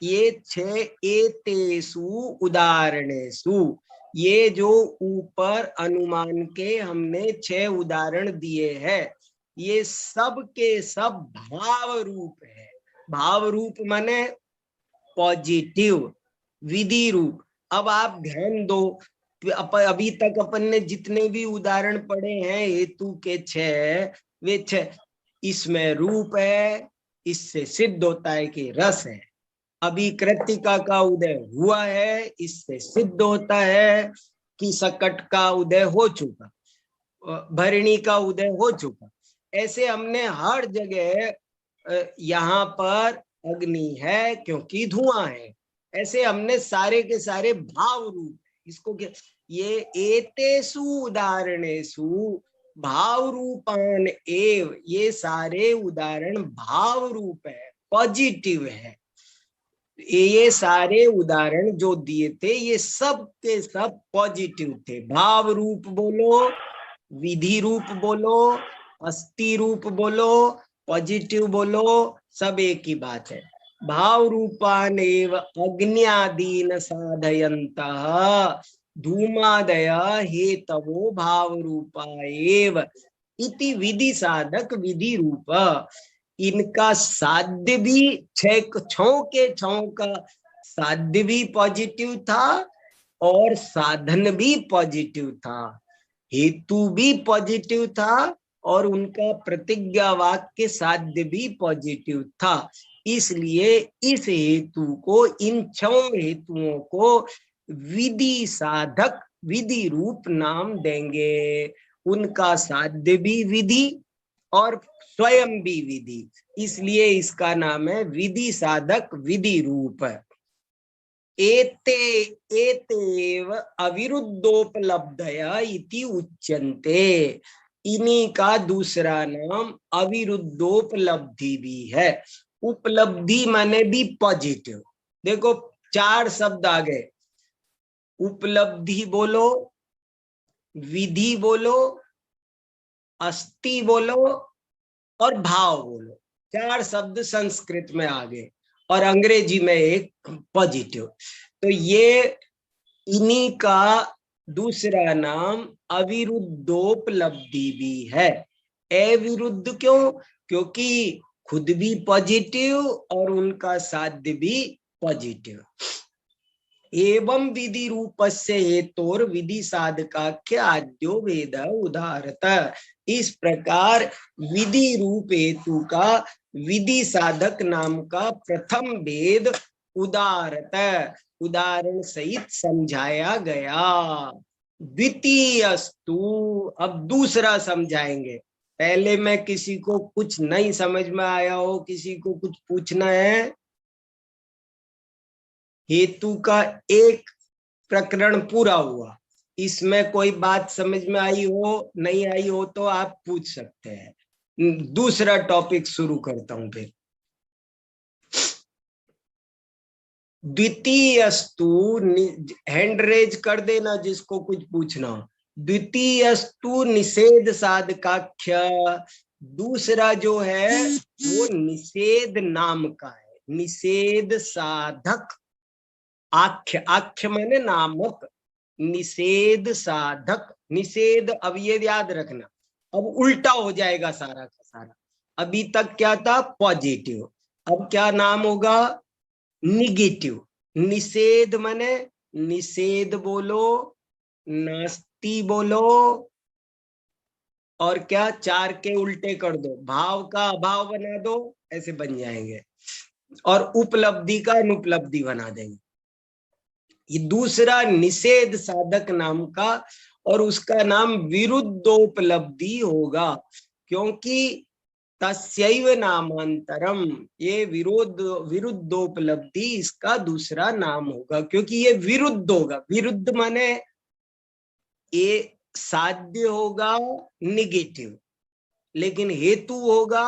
S2: ये 6 एतेषु उदाहरणेषु, ये जो ऊपर अनुमान के हमने 6 उदाहरण दिए हैं, ये सब के सब भाव रूप है। भाव रूप माने पॉजिटिव, विधि रूप। अब आप ध्यान दो, अभी तक अपन ने जितने भी उदाहरण पढ़े हैं हेतु के 6, वे 6, इसमें रूप है, इससे सिद्ध होता है कि रस है। अभी कृतिका का उदय हुआ है, इससे सिद्ध होता है कि सकट का उदय हो चुका, भरणी का उदय हो चुका। ऐसे हमने हर जगह, यहाँ पर अग्नि है क्योंकि धुआं है, ऐसे हमने सारे के सारे भाव रूप, इसको क्या, ये एतेषु उदाहरणेषु भाव रूपान एव, ये सारे उदाहरण भाव रूप है, पॉजिटिव है। ये सारे उदाहरण जो दिए थे ये सब के सब पॉजिटिव थे। भाव रूप बोलो, विधि रूप बोलो, अस्थि रूप बोलो, पॉजिटिव बोलो, सब एक ही बात है। भाव रूपान एव अग्न्यादीन साधयन्तः धूमादय हेतवो भाव रूपा एव इति विधि साधक विधि रूप। इनका साध्य भी 6 के 6 का साध्य भी पॉजिटिव था और साधन भी पॉजिटिव था, हेतु भी पॉजिटिव था और उनका प्रतिज्ञा वाक्य साध्य भी पॉजिटिव था। इसलिए इस हेतु को, इन 6 हेतुओं को विधि साधक विधि रूप नाम देंगे। उनका साध्य भी विधि और स्वयं भी विधि, इसलिए इसका नाम है विधि साधक विधि रूप। एते एतेव अविरुद्धोपलब्धया इति उच्यन्ते, इन्हीं का दूसरा नाम अविरुद्धोपलब्धि भी है। उपलब्धि माने भी पॉजिटिव। देखो 4 शब्द आ गए, उपलब्धि बोलो, विधि बोलो, अस्थि बोलो और भाव बोलो। 4 शब्द संस्कृत में आ गए और अंग्रेजी में एक पॉजिटिव। तो ये इन्हीं का दूसरा नाम अविरुद्धोपलब्धि भी है। अविरुद्ध क्यों? क्योंकि खुद भी पॉजिटिव और उनका साध्य भी पॉजिटिव। एवं विधि रूपस्य हेतोर विधि साधकाख्य आद्यो वेद उदाहरत। इस प्रकार विधि रूप हेतु का विधि साधक नाम का प्रथम भेद उदाहरत, उदाहरण सहित समझाया गया। द्वितीयस्तु, अब दूसरा समझाएंगे। पहले में किसी को कुछ नहीं समझ में आया हो, किसी को कुछ पूछना है, हेतु का एक प्रकरण पूरा हुआ, इसमें कोई बात समझ में आई हो, नहीं आई हो तो आप पूछ सकते हैं। दूसरा टॉपिक शुरू करता हूं फिर। द्वितीयस्तु, हैंड रेज कर देना जिसको कुछ पूछना हो। द्वितीयस्तु निषेध साधकाख्य, दूसरा जो है वो निषेध नाम का है, निषेध साधक आख्य, आख्य माने नामक, निषेध साधक। निषेध, अब ये याद रखना, अब उल्टा हो जाएगा सारा का सारा। अभी तक क्या था? पॉजिटिव, अब क्या नाम होगा? निगेटिव। निषेध माने निषेध बोलो, नास्ति बोलो और क्या 4 के उल्टे कर दो, भाव का अभाव बना दो, ऐसे बन जाएंगे। और उपलब्धि का अनुपलब्धि बना देंगे। ये दूसरा निषेध साधक नाम का, और उसका नाम विरुद्धोपलब्धि होगा, क्योंकि तस्यैव नामांतरम, ये विरुद्धोपलब्धि इसका दूसरा नाम होगा, क्योंकि ये विरुद्ध होगा। विरुद्ध माने ये साध्य होगा निगेटिव, लेकिन हेतु होगा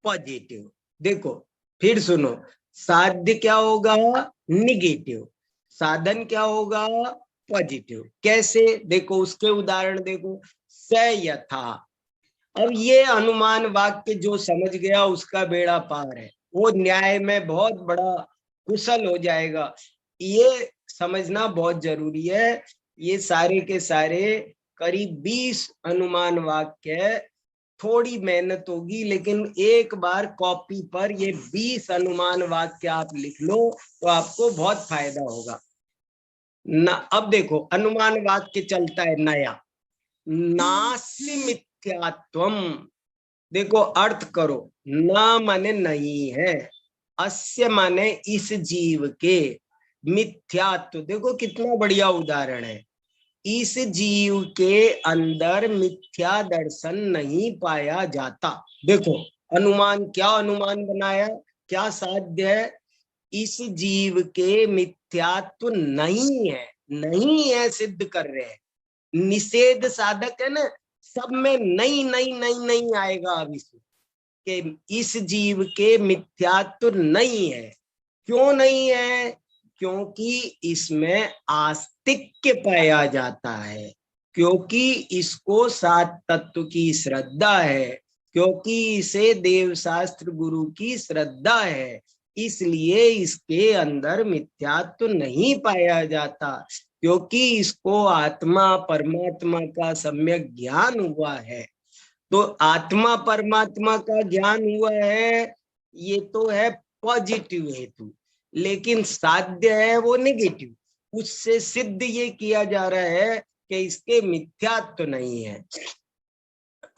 S2: पॉजिटिव। देखो फिर सुनो, साध्य क्या होगा? निगेटिव। साधन क्या होगा? पॉजिटिव। कैसे? देखो उसके उदाहरण देखो। स यथा, अब ये अनुमान वाक्य जो समझ गया उसका बेड़ा पार है, वो न्याय में बहुत बड़ा कुशल हो जाएगा। ये समझना बहुत जरूरी है। ये सारे के सारे करीब 20 अनुमान वाक्य, थोड़ी मेहनत होगी, लेकिन एक बार कॉपी पर ये 20 अनुमान वाक्य आप लिख लो तो आपको बहुत फायदा होगा ना। अब देखो अनुमान वाक्य चलता है नया। नास्ति मिथ्यात्वम, देखो अर्थ करो। ना माने नहीं है, अस्य माने इस जीव के, मिथ्यात्व, देखो कितना बढ़िया उदाहरण है। इस जीव के अंदर मिथ्या दर्शन नहीं पाया जाता। देखो अनुमान, क्या अनुमान बनाया, क्या साध्य है? इस जीव के मिथ्यात्व नहीं है, नहीं है सिद्ध कर रहे हैं। निषेध साधक है ना, सब में नहीं नहीं नहीं नहीं आएगा अब इसमें, कि इस जीव के मिथ्यात्व नहीं है। क्यों नहीं है? क्योंकि इसमें आस्तिक्य पाया जाता है, क्योंकि इसको सात तत्व की श्रद्धा है, क्योंकि इसे देव शास्त्र गुरु की श्रद्धा है, इसलिए इसके अंदर मिथ्यात्व नहीं पाया जाता, क्योंकि इसको आत्मा परमात्मा का सम्यक ज्ञान हुआ है। तो आत्मा परमात्मा का ज्ञान हुआ है, ये तो है पॉजिटिव हेतु, लेकिन साध्य है वो नेगेटिव। उससे सिद्ध ये किया जा रहा है कि इसके मिथ्यात्व नहीं है।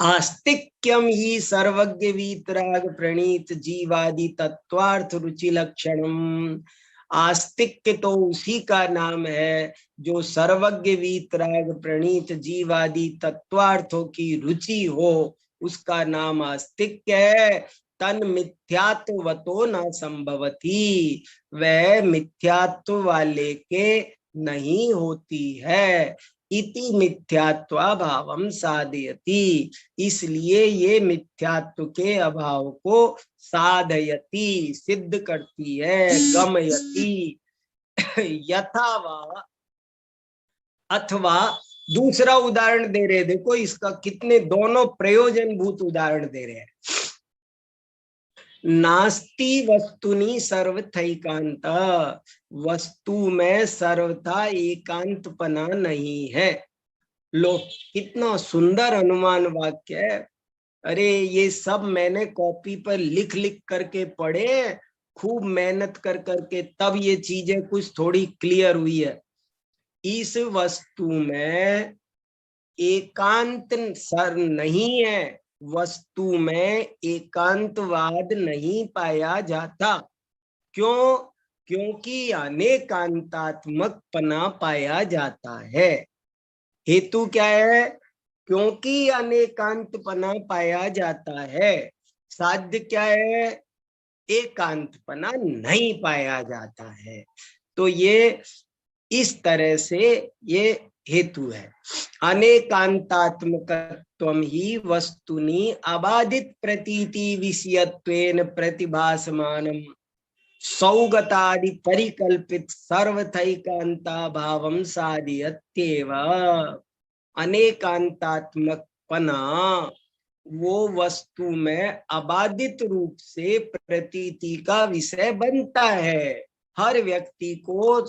S2: आस्तिक्यम ही सर्वज्ञ वीतराग प्रणीत जीवादि तत्वार्थ रुचि लक्षणम। आस्तिक्य तो उसी का नाम है जो सर्वज्ञ वीतराग प्रणीत जीवादि तत्वार्थों की रुचि हो, उसका नाम आस्तिक्य है। तन मिथ्यात्वतो न संभवती, वह मिथ्यात्व वाले के नहीं होती है। इति मिथ्यात्वा भावम साधयति, इसलिए ये मिथ्यात्व के अभाव को साधयति, सिद्ध करती है। गमयति यथा वा, अथवा दूसरा उदाहरण दे रहे, देखो इसका कितने दोनों प्रयोजनभूत उदाहरण दे रहे हैं। नास्ति वस्तुनि सर्वथैकांत, वस्तु में सर्वथा एकांतपना नहीं है। लो कितना सुंदर अनुमान वाक्य है। अरे ये सब मैंने कॉपी पर लिख लिख करके पढ़े, खूब मेहनत कर करके, तब ये चीजें कुछ थोड़ी क्लियर हुई है। इस वस्तु में एकांत सर नहीं है, वस्तु में एकांतवाद नहीं पाया जाता। क्यों? क्योंकि अनेकांतात्मक पना पाया जाता है। हेतु क्या है? क्योंकि अनेकांतपना पाया जाता है। साध्य क्या है? एकांतपना नहीं पाया जाता है। तो ये इस तरह से ये हेतु है। अनेकांतात्मकत्वम ही वस्तुनि अबाधित प्रतीति विषयत्वेन प्रतिभासमानम सौगतादि परिकल्पित सर्वथैकांता भावम साधयत्येव। अनेकांतात्मकपना वो वस्तु में अबाधित रूप से प्रतीति का विषय बनता है। हर व्यक्ति को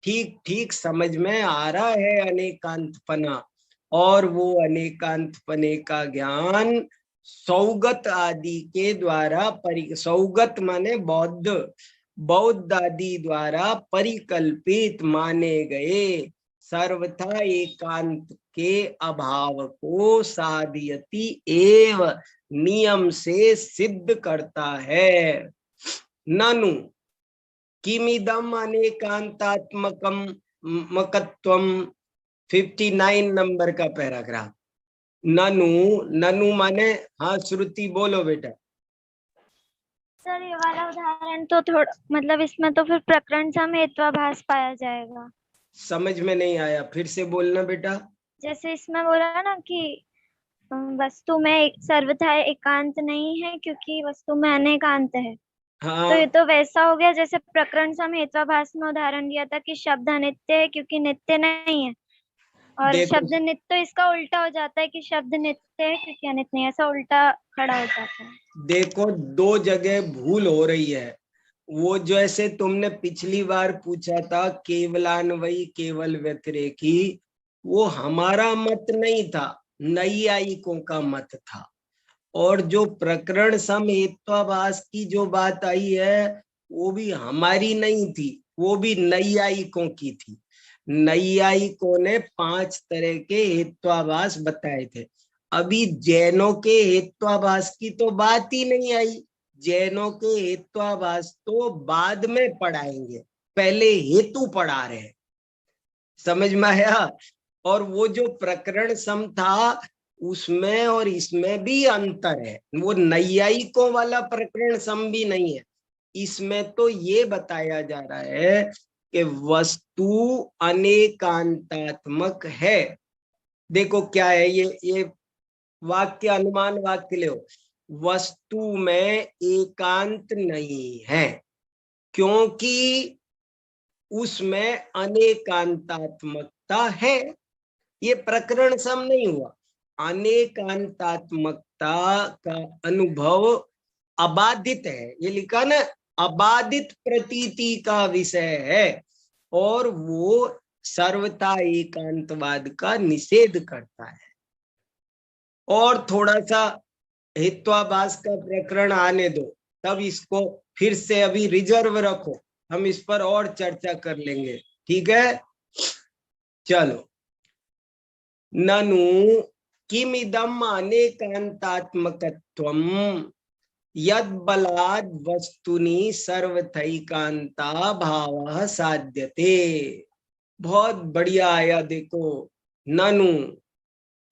S2: ठीक ठीक समझ में आ रहा है अनेकांतपना, और वो अनेकांतपने का ज्ञान सौगत आदि के द्वारा सौगत माने बौद्ध आदि द्वारा परिकल्पित माने गए सर्वथा एकांत के अभाव को साधयति एव नियम से सिद्ध करता है। ननु किमिदम अनेकांतात्मकम मकत्वम, 59 नंबर का पैराग्राफ। ननु, ननु माने हाँ श्रुति बोलो बेटा।
S3: सर ये वाला उदाहरण तो थोड़ा मतलब इसमें तो फिर प्रकरण समेत्वाभास पाया जाएगा।
S2: समझ में नहीं आया, फिर से बोलना बेटा।
S3: जैसे इसमें बोला ना कि वस्तु में सर्वथा एकांत नहीं है क्योंकि वस्तु में अनेकांत है।
S2: हाँ,
S3: तो ये तो वैसा हो गया जैसे प्रकरण समेत्वाभास में उदाहरण दिया था कि शब्द अनित्य है क्योंकि नित्य नहीं है, और
S2: देखो
S3: शब्द नित्य तो इसका उल्टा हो जाता है कि शब्द नित्य है क्योंकि अनित्य नहीं है, ऐसा उल्टा खड़ा हो जाता है।
S2: देखो, दो जगह भूल हो रही है। वो जैसे तुमने पिछली बार पूछा था केवलान्वयी केवल व्यतिरेकी, वो हमारा मत नहीं था, नैयायिकों का मत था। और जो प्रकरण समेत्वाभास की जो बात आई है वो भी हमारी नहीं थी, वो भी नैयायिकों की थी। नैयायिकों ने 5 तरह के हेत्वाभास बताए थे। अभी जैनों के हेत्वाभास की तो बात ही नहीं आई। जैनों के हेत्वाभास तो बाद में पढ़ाएंगे, पहले हेतु पढ़ा रहे हैं। समझ में आया? और वो जो प्रकरण सम था उसमें और इसमें भी अंतर है। वो नैयायिकों वाला प्रकरण सम भी नहीं है। इसमें तो ये बताया जा रहा है कि वस्तु अनेकांतात्मक है। देखो क्या है ये वाक्य, अनुमान वाक्य लो। वस्तु में एकांत नहीं है क्योंकि उसमें अनेकांतात्मकता है। ये प्रकरण सम नहीं हुआ। अनेकांतात्मकता का अनुभव अबाधित है, ये लिखा ना, अबाधित प्रतीति का विषय है, और वो सर्वथा एकांतवाद का निषेध करता है। और थोड़ा सा हित्वाभास का प्रकरण आने दो, तब इसको फिर से अभी रिजर्व रखो, हम इस पर और चर्चा कर लेंगे, ठीक है? चलो, ननु किमिदम अनेकांतात्मकत्वम यद बलाद वस्तुनि सर्वथैकांता भावः साध्यते। बहुत बढ़िया आया, देखो, ननु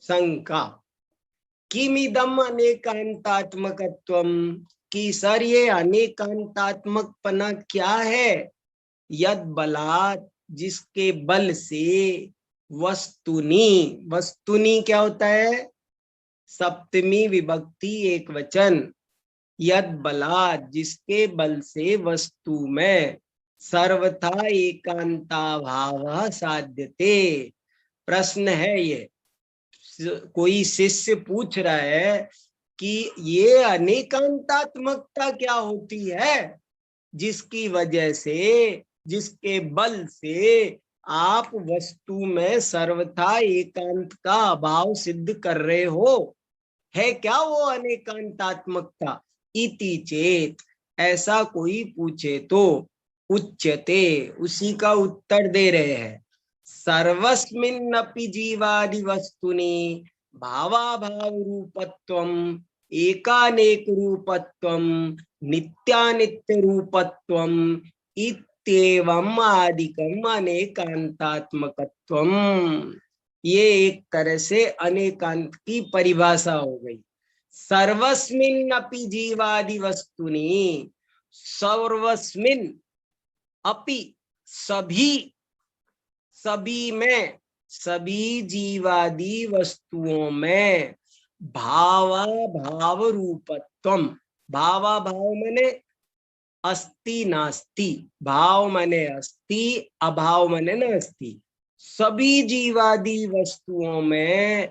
S2: शंका, किमिदम अनेकांतात्मकत्वम, कि सर ये अनेकांतात्मकपना क्या है? यद बलात्, जिसके बल से, वस्तुनि, वस्तुनि क्या होता है? सप्तमी विभक्ति एक वचन। यद बलात्, जिसके बल से वस्तु में सर्वथा एकांता भाव साध्यते। प्रश्न है ये, कोई शिष्य पूछ रहा है कि ये अनेकांतात्मकता क्या होती है जिसकी वजह से, जिसके बल से आप वस्तु में सर्वथा एकांत का अभाव सिद्ध कर रहे हो? है क्या वो अनेकांतात्मकता? इति चेत, ऐसा कोई पूछे तो उच्यते, उसी का उत्तर दे रहे हैं, सर्वस्मिन्नपि जीवादि वस्तुनि भावाभाव रूपत्वम एकानेक रूपत्वम नित्यानित्य रूपत्वम इत्येवम् आदिकम अनेकांतात्मकत्वम। ये एक तरह से अनेकांत की परिभाषा हो गई। सर्वस्मिन् अपि जीवादि वस्तुनि, सर्वस्मिन् अपि, सभी, सभी में, सभी जीवादि वस्तुओं में भावा भाव रूपत्वम, भावा भाव माने अस्ति नास्ति, भाव माने अस्ति, अभाव माने नास्ति। सभी जीवादि वस्तुओं में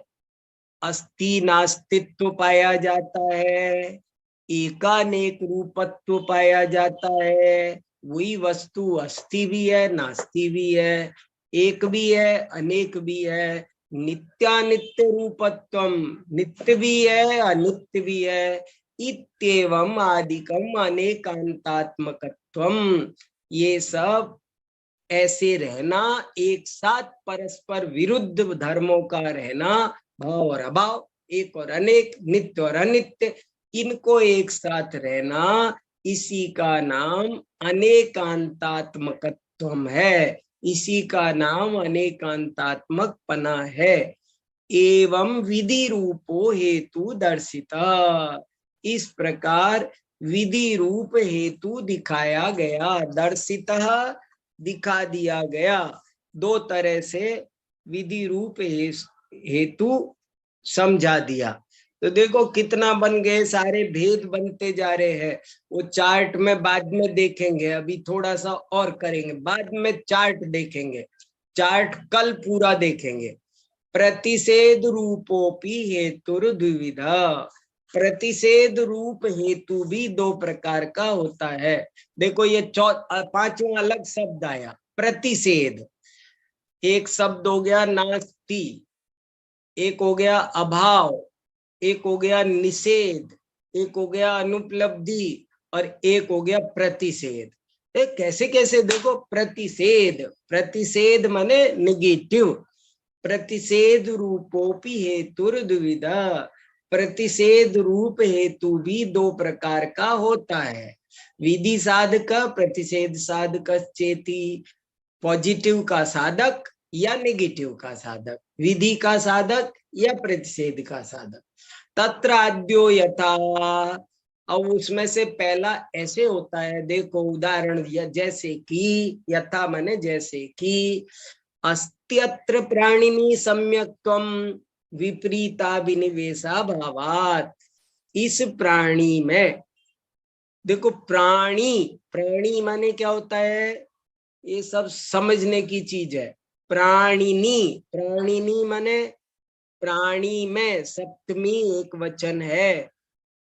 S2: अस्ति नास्तित्व पाया जाता है, एकानेक रूपत्व पाया जाता है। वही वस्तु अस्ति भी है, नास्ति भी है, एक भी है, अनेक भी है। नित्यानित्य रूपत्वम, नित्य भी है, अनित्य भी है। इत्येवम् आदिकम अनेकांतात्मकत्वम, ये सब ऐसे रहना, एक साथ परस्पर विरुद्ध धर्मों का रहना, भाव और अभाव, एक और अनेक, नित्य और अनित्य, इनको एक साथ रहना, इसी का नाम अनेकांतात्मकत्वम है, इसी का नाम अनेकांतात्मक पना है। एवं विधि रूपो हेतु दर्शिता, इस प्रकार विधि रूप हेतु दिखाया गया, दर्शिता दिखा दिया गया। दो तरह से विधि रूप हेतु समझा दिया। तो देखो कितना बन गए, सारे भेद बनते जा रहे हैं। वो चार्ट में बाद में देखेंगे, अभी थोड़ा सा और करेंगे, बाद में चार्ट देखेंगे, चार्ट कल पूरा देखेंगे। प्रतिषेध रूपोपि हेतुर द्विविधा, प्रतिषेध रूप हेतु भी दो प्रकार का होता है। देखो ये पांचवा अलग शब्द आया, प्रतिषेध। एक शब्द हो गया नास्ति, एक हो गया अभाव, एक हो गया निषेध, एक हो गया अनुपलब्धि, और एक हो गया प्रतिषेध। कैसे कैसे देखो, प्रतिषेध, प्रतिषेध माने निगेटिव। प्रतिषेध रूपोपि हेतुर द्विविधा, प्रतिषेध रूप हेतु भी दो प्रकार का होता है। विधि साधक, प्रतिषेध साधक चेति, पॉजिटिव का साधक या नेगेटिव का साधक, विधि का साधक या प्रतिषेध का साधक। तत्र आद्यो यथा, अब उसमें से पहला ऐसे होता है, देखो उदाहरण दिया, जैसे कि, यथा माने जैसे कि, अस्त्यत्र प्राणिनी सम्यक्त्वम विपरीताभिनिवेशा भावात्, इस प्राणी में, देखो प्राणी, प्राणी माने क्या होता है, ये सब समझने की चीज है। प्राणिनी, प्राणिनी माने प्राणी में सप्तमी एक वचन है।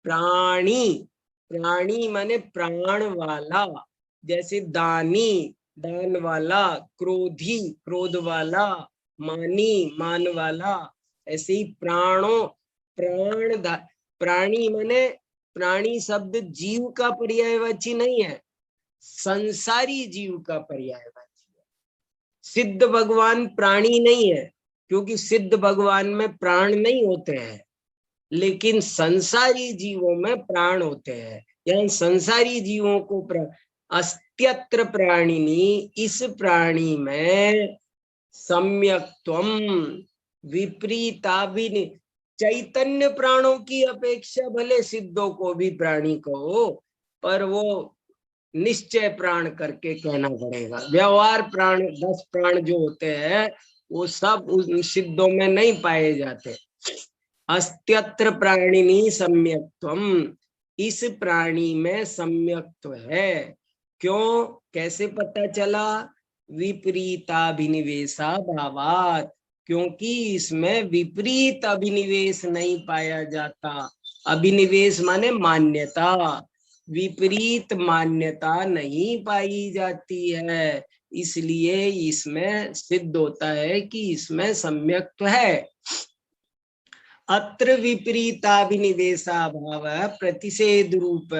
S2: प्राणी, प्राणी माने प्राण वाला, जैसे दानी दान वाला, क्रोधी क्रोध वाला, मानी मान वाला, ऐसे ही प्राणों प्राण, प्राणी माने, प्राणी शब्द जीव का पर्यायवाची नहीं है, संसारी जीव का पर्यायवाची है। सिद्ध भगवान प्राणी नहीं है, क्योंकि सिद्ध भगवान में प्राण नहीं होते हैं, लेकिन संसारी जीवों में प्राण होते हैं। यहाँ संसारी जीवों को अस्त्यत्र प्राणिनी, इस प्राणी में सम्यक्त्वम विपरीताभिनि, चैतन्य प्राणों की अपेक्षा भले सिद्धों को भी प्राणी कहो, पर वो निश्चय प्राण करके कहना पड़ेगा। व्यवहार प्राण 10 प्राण जो होते हैं वो सब उन सिद्धों में नहीं पाए जाते। अस्त्यत्र प्राणिनी सम्यक्त्वम, इस प्राणी में सम्यक्त्व है। क्यों, कैसे पता चला, विपरीताभिनिवेशा भावात्, क्योंकि इसमें विपरीत अभिनिवेश नहीं पाया जाता। अभिनिवेश माने मान्यता, विपरीत मान्यता नहीं पाई जाती है, इसलिए इसमें सिद्ध होता है कि इसमें सम्यक्त्व है। अत्र विपरीताभिनिवेशा भाव प्रतिषेध रूप,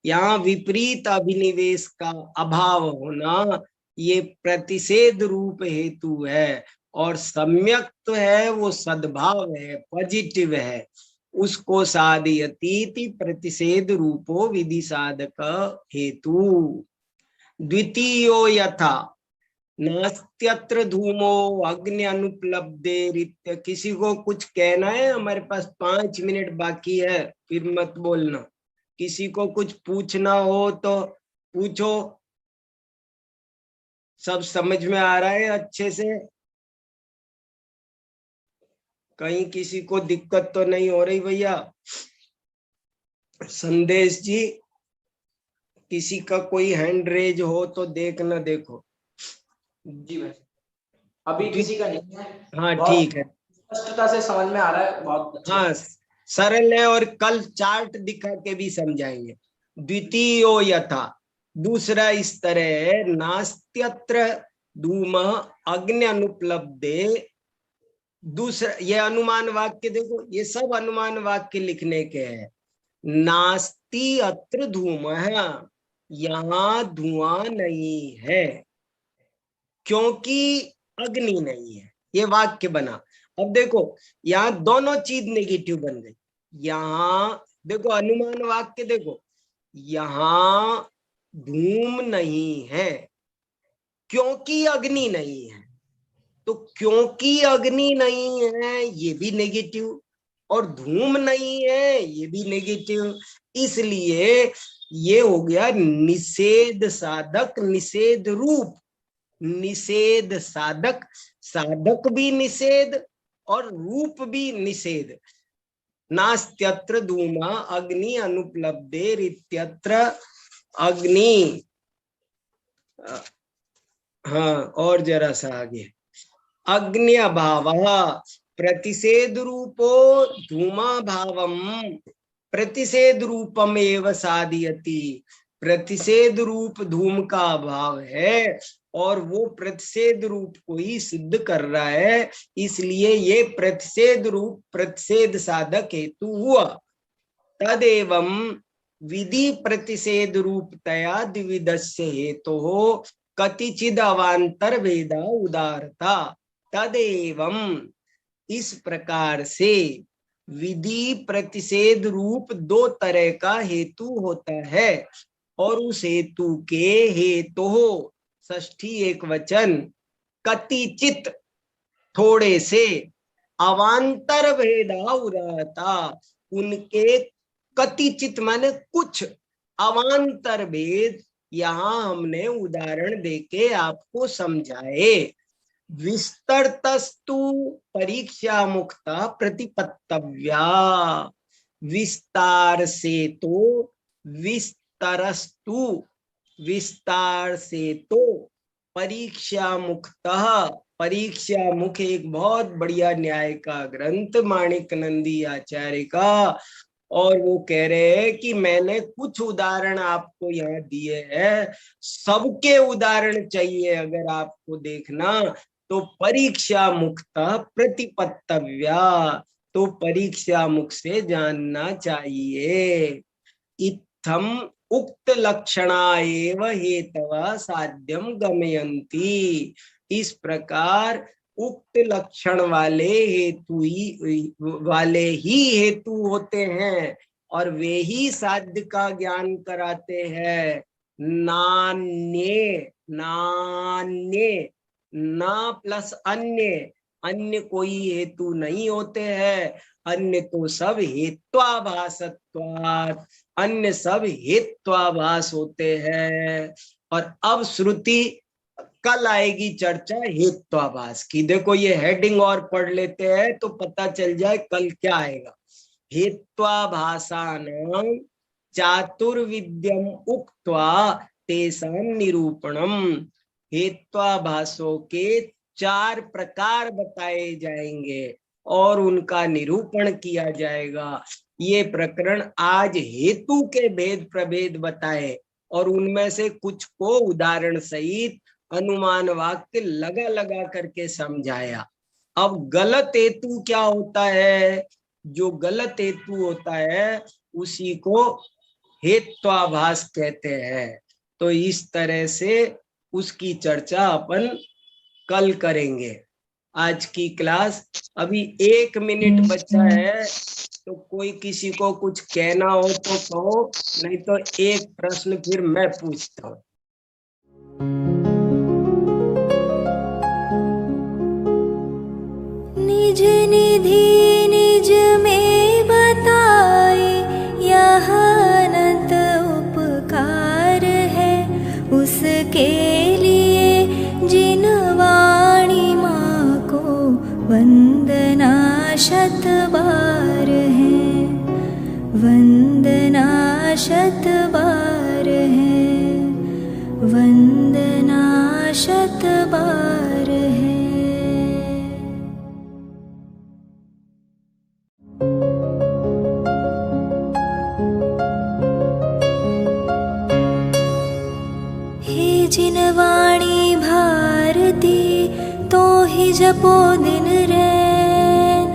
S2: यहाँ विपरीत अभिनिवेश का अभाव होना ये प्रतिषेध रूप हेतु है, और सम्यक्त्व है वो सद्भाव है, पॉजिटिव है, उसको साधयति प्रतिषेध रूपो विधि साधक हेतु। द्वितीयो यथा नास्त्यत्र धूमो अग्नि अनुपलब्धे, किसी को कुछ कहना है, हमारे पास 5 मिनट बाकी है, फिर मत बोलना। किसी को कुछ पूछना हो तो पूछो, सब समझ में आ रहा है अच्छे से, कहीं किसी को दिक्कत तो नहीं हो रही भैया? संदेश जी, किसी का कोई हैंड रेज हो तो देखना, देखो
S4: जी भाई, अभी किसी का नहीं है।
S2: हाँ ठीक है,
S4: स्पष्टता से समझ में आ रहा है, बहुत अच्छा।
S2: हाँ सरल है, और कल चार्ट दिखा के भी समझाएंगे। द्वितीयो यथा, दूसरा इस तरह है, नास्त्यत्र धूम अग्नि अनुपलब्धे। दूसरा ये अनुमान वाक्य देखो, ये सब अनुमान वाक्य लिखने के हैं। नास्ति अत्र धूम, यहाँ धुआं नहीं है क्योंकि अग्नि नहीं है, ये वाक्य बना। अब देखो यहाँ दोनों चीज नेगेटिव बन गई। यहाँ देखो अनुमान वाक्य देखो, यहाँ धूम नहीं है क्योंकि अग्नि नहीं है। तो क्योंकि अग्नि नहीं है ये भी नेगेटिव, और धूम नहीं है ये भी नेगेटिव, इसलिए ये हो गया निषेध साधक निषेध रूप। निषेध साधक, साधक भी निषेध और रूप भी निषेध। नास्त्यत्र धूमा अग्नि अनुपलब्धेर इत्यत्र अग्नि। हाँ, और जरा सा आगे, अग्नि अभाव प्रतिषेध रूपो धूमा भावम प्रतिषेध रूपम एव साधयति। प्रतिषेध रूप धूम का अभाव है और वो प्रतिषेध रूप को ही सिद्ध कर रहा है, इसलिए ये प्रतिषेध रूप प्रतिषेध साधक हेतु हुआ। तदेवं विधि प्रतिषेध रूपतया द्विविधस्य हेतु हो कतिचिद अवांतर भेदा उदारता। तदेवं, इस प्रकार से विधि प्रतिषेध रूप दो तरह का हेतु होता है और उस हेतु के हेतु हो षष्ठी एक वचन कतिचित थोड़े से, अवांतर भेदा उदारता उनके कतिचित माने कुछ, अवांतर भेद यहाँ हमने उदाहरण देके आपको समझाए। विस्तरतस्तु परीक्षा मुक्ता प्रतिपत्तव्या। विस्तार से तो विस्तरस्तु, विस्तार से तो परीक्षा मुक्तः। परीक्षा मुख एक बहुत बढ़िया न्याय का ग्रंथ माणिक नंदी आचार्य का, और वो कह रहे हैं कि मैंने कुछ उदाहरण आपको यहाँ दिए हैं, सबके उदाहरण चाहिए अगर आपको देखना तो परीक्षा मुक्ता प्रतिपत्तव्या, तो परीक्षा मुख से जानना चाहिए। इत्थम उक्त लक्षणा एव हेतवा साध्यम गमयन्ति। इस प्रकार उक्त लक्षण वाले ही हेतु होते हैं और वे ही साध्य का ज्ञान कराते हैं। नान्य, नान्य ना प्लस अन्य, अन्य कोई हेतु नहीं होते हैं। अन्य तो सब हेत्वाभासत्वात्, अन्य सब हेत्वाभास होते हैं। और अब श्रुति कल आएगी चर्चा हेत्वाभास की। देखो ये हेडिंग और पढ़ लेते हैं तो पता चल जाए कल क्या आएगा। हेत्वाभासानां चातुर्विद्यम उक्त्वा तेषां निरूपणम। हेत्वाभासों के 4 प्रकार बताए जाएंगे और उनका निरूपण किया जाएगा। ये प्रकरण आज हेतु के भेद प्रभेद बताए और उनमें से कुछ को उदाहरण सहित अनुमान वाक्य लगा लगा करके समझाया। अब गलत हेतु क्या होता है? जो गलत हेतु होता है उसी को हेत्वाभास कहते हैं। तो इस तरह से उसकी चर्चा अपन कल करेंगे। आज की क्लास अभी 1 मिनट बचा है, तो कोई किसी को कुछ कहना हो तो कहो, नहीं तो एक प्रश्न फिर मैं पूछता हूँ।
S1: निज निधि निज में बताए यह अनंत उपकार है, उसके लिए जिन वाणी माँ को वंदना शत बार है, वंदना शत बार है, वंदना शत बार है। हे जिन वाणी भारती तो ही जपो दिन रैन,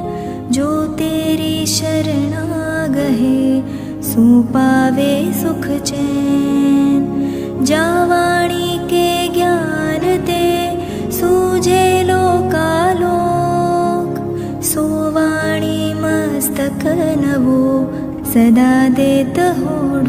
S1: जो तेरी शरणा गहे सो पावे सुख चैन। जा वाणी के ज्ञान ते सूझे लोकालोक, सो वाणी मस्तक नवो सदा देत हो